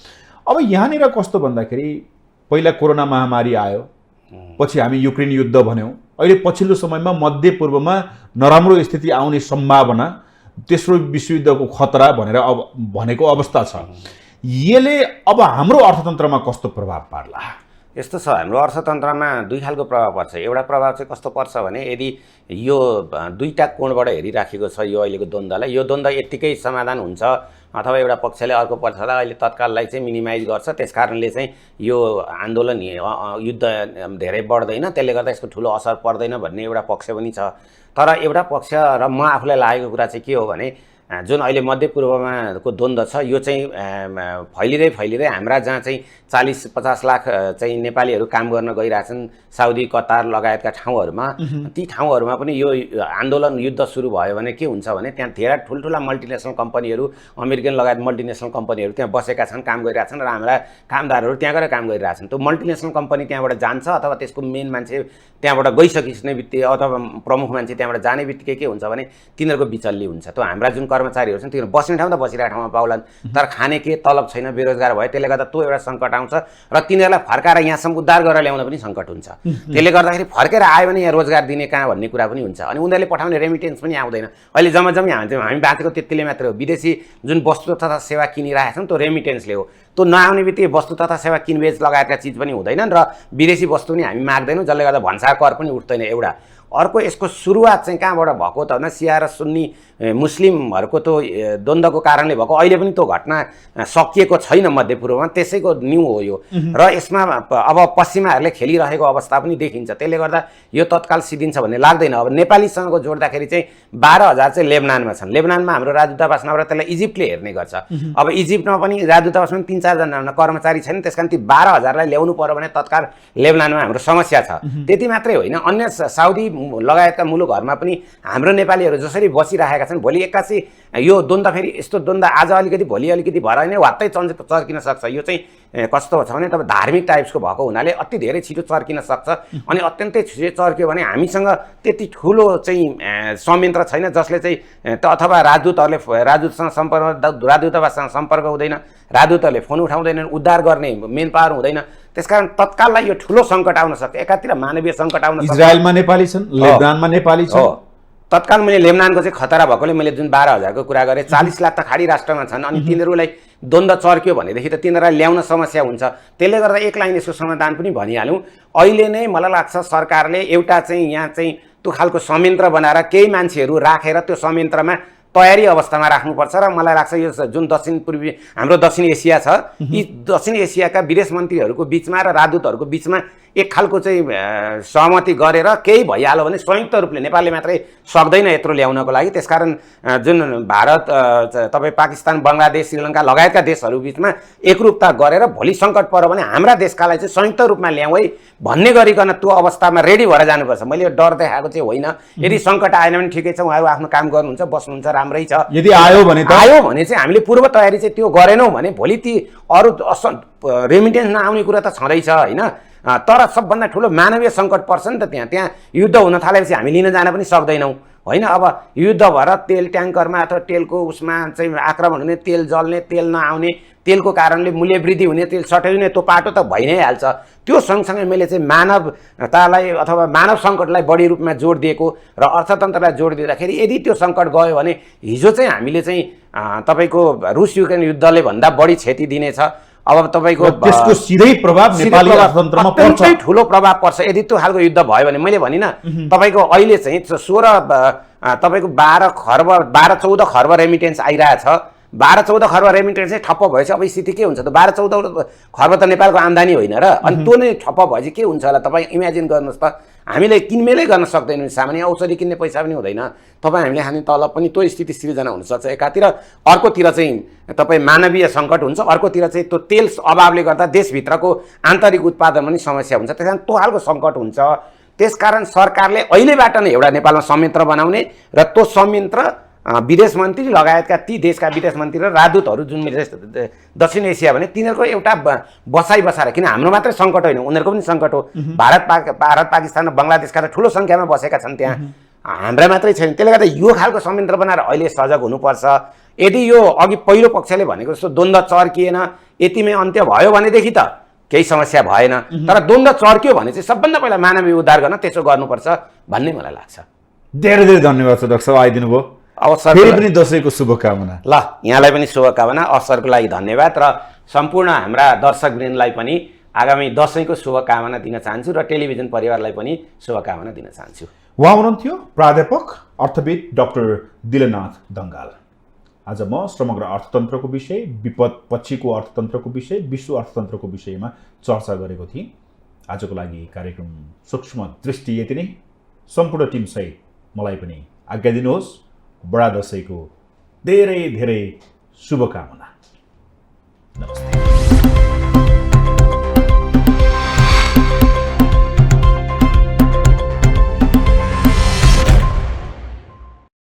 अब यहाँनिर कस्तो भन्दाखेरि पहिला कोरोना महामारी आयो, पछि हामी युक्रेन युद्ध भन्यौँ, अहिले पछिल्लो समयमा मध्यपूर्वमा नराम्रो स्थिति आउने सम्भावना, तेस्रो विश्वयुद्धको खतरा भनेर अब भनेको अवस्था छ। यसले अब हाम्रो अर्थतन्त्रमा कस्तो प्रभाव पार्ला? यस्तो छ, हाम्रो अर्थतन्त्रमा दुई खालको प्रभाव पर्छ। एउटा प्रभाव चाहिँ कस्तो पर्छ भने यदि यो दुईटा कोणबाट हेरिराखेको छ यो अहिलेको द्वन्द्वलाई, यो द्वन्द्व यत्तिकै समाधान हुन्छ अथवा एउटा पक्षले अर्को पक्षलाई अहिले तत्काललाई चाहिँ मिनिमाइज गर्छ, त्यसकारणले चाहिँ यो आन्दोलन युद्ध धेरै बढ्दैन, त्यसले गर्दा यसको ठुलो असर पर्दैन भन्ने एउटा पक्ष पनि छ। तर एउटा पक्ष र म आफूलाई लागेको कुरा चाहिँ के हो भने जुन अहिले मध्यपूर्वमा को द्वन्द्व छ यो चाहिँ फैलिँदै हाम्रा जहाँ चाहिँ 40-50 लाख चाहिँ नेपालीहरू काम गर्न गइरहेछन् साउदी, कतार लगायतका ठाउँहरूमा, ती ठाउँहरूमा पनि यो आन्दोलन युद्ध सुरु भयो भने के हुन्छ भने त्यहाँ धेरै ठुल्ठुला मल्टिनेसनल कम्पनीहरू, अमेरिकन लगायत मल्टिनेसनल कम्पनीहरू त्यहाँ बसेका छन्, काम गरिरहेछन् र हाम्रा कामदारहरू त्यहाँ गएर काम गरिरहेछन्। त्यो मल्टिनेसनल कम्पनी त्यहाँबाट जान्छ अथवा त्यसको मेन मान्छे त्यहाँबाट गइसकिने बित्तिकै अथवा प्रमुख मान्छे त्यहाँबाट जाने बित्तिकै के हुन्छ भने तिनीहरूको बिचल्ली हुन्छ। त्यो हाम्रा जुन कर्मचारीहरू छन् तिनीहरू बस्ने ठाउँ त बसिरहेको ठाउँमा पाउलान्, तर खाने के तलब छैन, बेरोजगार भयो, त्यसले गर्दा त्यो एउटा सङ्कट आउँछ र तिनीहरूलाई फर्काएर यहाँसम्म उद्धार गरेर ल्याउन पनि सङ्कट हुन्छ। त्यसले गर्दाखेरि फर्केर आयो भने यहाँ रोजगार दिने कहाँ भन्ने कुरा पनि हुन्छ। अनि उनीहरूले पठाउने रेमिटेन्स पनि आउँदैन। अहिले जम्मै हामी बाँचेको त्यतिले मात्रै हो। विदेशी जुन वस्तु तथा सेवा किनिरहेका छन् त्यो रेमिटेन्सले हो। त्यो नआउने बित्तिकै वस्तु तथा सेवा किनबेच लगायतका चिज पनि हुँदैनन् र विदेशी वस्तु पनि हामी माग्दैनौँ, जसले गर्दा भन्सार कर पनि उठ्दैन एउटा। अर्को यसको सुरुवात चाहिँ कहाँबाट भएको त भने सिया र सुन्नी मुस्लिमहरूको त्यो द्वन्द्वको कारणले भएको। अहिले पनि त्यो घटना सकिएको छैन मध्यपूर्वमा, त्यसैको न्यू हो यो। र यसमा अब पश्चिमाहरूले खेलिरहेको अवस्था पनि देखिन्छ। त्यसले गर्दा यो तत्काल सिद्धिन्छ भन्ने लाग्दैन। अब नेपालीसँगको जोड्दाखेरि चाहिँ 12,000 चाहिँ लेबनानमा छन्। लेबनानमा हाम्रो राजदूतावास नभएर त्यसलाई इजिप्टले हेर्ने गर्छ। अब इजिप्टमा पनि राजदूतावासमा 3-4 जना कर्मचारी छैन, त्यसकारण ती 12,000लाई ल्याउनु पर्यो भने तत्काल लेबनानमा हाम्रो समस्या छ। त्यति मात्रै होइन, अन्य साउदी लगायतका मुलुकहरूमा पनि हाम्रो नेपालीहरू जसरी बसिरहेका छन्, भोलि एक्कासी यो द्वन्द्व फेरि यस्तो द्वन्द्व आज अलिकति भोलि अलिकति भएर नै वात्तै चर्किन सक्छ। यो चाहिँ कस्तो छ भने तपाईँ धार्मिक टाइप्सको भएको हुनाले अति धेरै छिटो चर्किन सक्छ। अनि अत्यन्तै छिटो चर्क्यो भने हामीसँग त्यति ठुलो चाहिँ संयन्त्र छैन जसले चाहिँ अथवा राजदूतसँग सम्पर्क, राजदूतावाससँग सम्पर्क हुँदैन, राजदूतहरूले फोन उठाउँदैनन्, उद्धार गर्ने मेन पावर हुँदैन। त्यसकारण तत्काललाई यो ठुलो सङ्कट आउन सक्छ। एकातिर मानवीय सङ्कट आउन सक्छ। इजरायलमा नेपाली छन्, लेबनानमा नेपाली छन्। तत्काल मैले लेबनानको चाहिँ खतरा भएकोले मैले जुन 12,000को कुरा गरेँ, 40 लाख त खाडी राष्ट्रमा छन्। अनि तिनीहरूलाई द्वन्द्व चर्क्यो भनेदेखि त तिनीहरूलाई ल्याउन समस्या हुन्छ। त्यसले गर्दा एक लाइन यसको समाधान पनि भनिहालौँ। अहिले नै मलाई लाग्छ सरकारले एउटा चाहिँ यहाँ चाहिँ त्यो खालको संयन्त्र बनाएर केही मान्छेहरू राखेर त्यो संयन्त्रमा तयारी अवस्थामा राख्नुपर्छ। र मलाई लाग्छ यो जुन हाम्रो दक्षिण एसिया छ, यी दक्षिण एसियाका विदेश मन्त्रीहरूको बिचमा र राजदूतहरूको बिचमा एक खालको चाहिँ सहमति गरेर केही भइहाल्यो भने संयुक्त रूपले नेपालले मात्रै सक्दैन यत्रो ल्याउनको लागि। त्यसकारण जुन भारत, तपाईँ पाकिस्तान, बङ्गलादेश, श्रीलङ्का लगायतका देशहरू बिचमा एकरूपता गरेर भोलि सङ्कट पर्यो भने हाम्रा देशकालाई चाहिँ संयुक्त रूपमा ल्याउँ है भन्ने गरिकन त्यो अवस्थामा रेडी भएर जानुपर्छ। मैले डर देखाएको चाहिँ होइन। यदि सङ्कट आएन भने ठिकै छ, उहाँहरू आफ्नो काम गर्नुहुन्छ, बस्नुहुन्छ, राम्रै छ। यदि आयो भने चाहिँ हामीले पूर्व तयारी चाहिँ त्यो गरेनौँ भने भोलि ती अरू रेमिटेन्स नआउने कुरा त छँदैछ होइन। तर सबभन्दा ठुलो मानवीय सङ्कट पर्छ नि त त्यहाँ युद्ध हुन थालेपछि हामी लिन जान पनि सक्दैनौँ होइन। अब युद्ध भएर तेल ट्याङ्करमा अथवा तेलको उसमा चाहिँ आक्रमण हुने, तेल जल्ने, तेल नआउने, तेलको कारणले मूल्य वृद्धि हुने, तेल सर्टेज हुने, त्यो पाटो त भइ नै हाल्छ। त्यो सँगसँगै मैले चाहिँ मानवतालाई अथवा मानव सङ्कटलाई बढी रूपमा जोड दिएको र अर्थतन्त्रलाई जोड दिँदाखेरि यदि त्यो सङ्कट गयो भने हिजो चाहिँ हामीले चाहिँ तपाईँको रुस युक्रेन युद्धले भन्दा बढी क्षति दिनेछ। अब तपाईँको त्यसको सिधै प्रभाव नेपाली अर्थतन्त्रमा पर्छ, अत्यन्तै ठुलो प्रभाव पर्छ यदि त्यो खालको युद्ध भयो भने। मैले भनिनँ तपाईँको अहिले चाहिँ 12-14 खर्ब रेमिटेन्स आइरहेछ। 12-14 खर्ब रेमिटेन्स चाहिँ ठप्प भएपछि अब स्थिति के हुन्छ त? 12-14 खर्ब त नेपालको आम्दानी होइन र, अनि त्यो नै ठप्प भएपछि के हुन्छ होला तपाईँ इमेजिन गर्नुहोस् त। हामीले किनमेलै गर्न सक्दैनौँ, सामान्य औषधि किन्ने पैसा पनि हुँदैन, तपाईँ हामीले खाने तलब पनि त्यो स्थिति सिर्जना हुनसक्छ एकातिर। अर्कोतिर चाहिँ तपाईँ मानवीय सङ्कट हुन्छ, अर्कोतिर चाहिँ त्यो तेल अभावले गर्दा देशभित्रको आन्तरिक उत्पादन पनि समस्या हुन्छ। त्यस कारण त्यो खालको सङ्कट हुन्छ। त्यसकारण सरकारले अहिलेबाट नै एउटा नेपालमा संयन्त्र बनाउने र त्यो संयन्त्र विदेश मन्त्री लगायतका ती देशका विदेश मन्त्री र राजदूतहरू जुन दक्षिण एसिया भने तिनीहरूको एउटा बसाएर, किन हाम्रो मात्रै सङ्कट होइन उनीहरूको पनि सङ्कट हो। भारत पाकिस्तान र बङ्गलादेशका त ठुलो सङ्ख्यामा बसेका छन् त्यहाँ, हाम्रा मात्रै छैन। त्यसले गर्दा यो खालको संयन्त्र बनाएर अहिले सजग हुनुपर्छ। यदि यो अघि पहिलो पक्षले भनेको जस्तो द्वन्द्व चर्किएन, यतिमै अन्त्य भयो भनेदेखि त केही समस्या भएन। तर द्वन्द्व चर्कियो भने चाहिँ सबभन्दा पहिला मानवीय उद्धार गर्न त्यसो गर्नुपर्छ भन्ने मलाई लाग्छ। धेरै धेरै धन्यवाद छ डाक्टर साहब, आइदिनु भयो। फेरि पनि दसैँको शुभकामना। ल, यहाँलाई पनि शुभकामना, अवसरको लागि धन्यवाद र सम्पूर्ण हाम्रा दर्शकवृन्दलाई पनि आगामी दसैँको शुभकामना दिन चाहन्छु र टेलिभिजन परिवारलाई पनि शुभकामना दिन चाहन्छु। उहाँ हुनुहुन्थ्यो प्राध्यापक अर्थविद डाक्टर दिलनाथ दङ्गाल। आज म समग्र अर्थतन्त्रको विषय, विपद पछिको अर्थतन्त्रको विषय, विश्व अर्थतन्त्रको विषयमा चर्चा गरेको थिएँ। आजको लागि कार्यक्रम सूक्ष्म दृष्टि यति नै। सम्पूर्ण टिमसहित मलाई पनि आज्ञा दिनुहोस्। बडा दसैँको धेरै धेरै शुभकामना।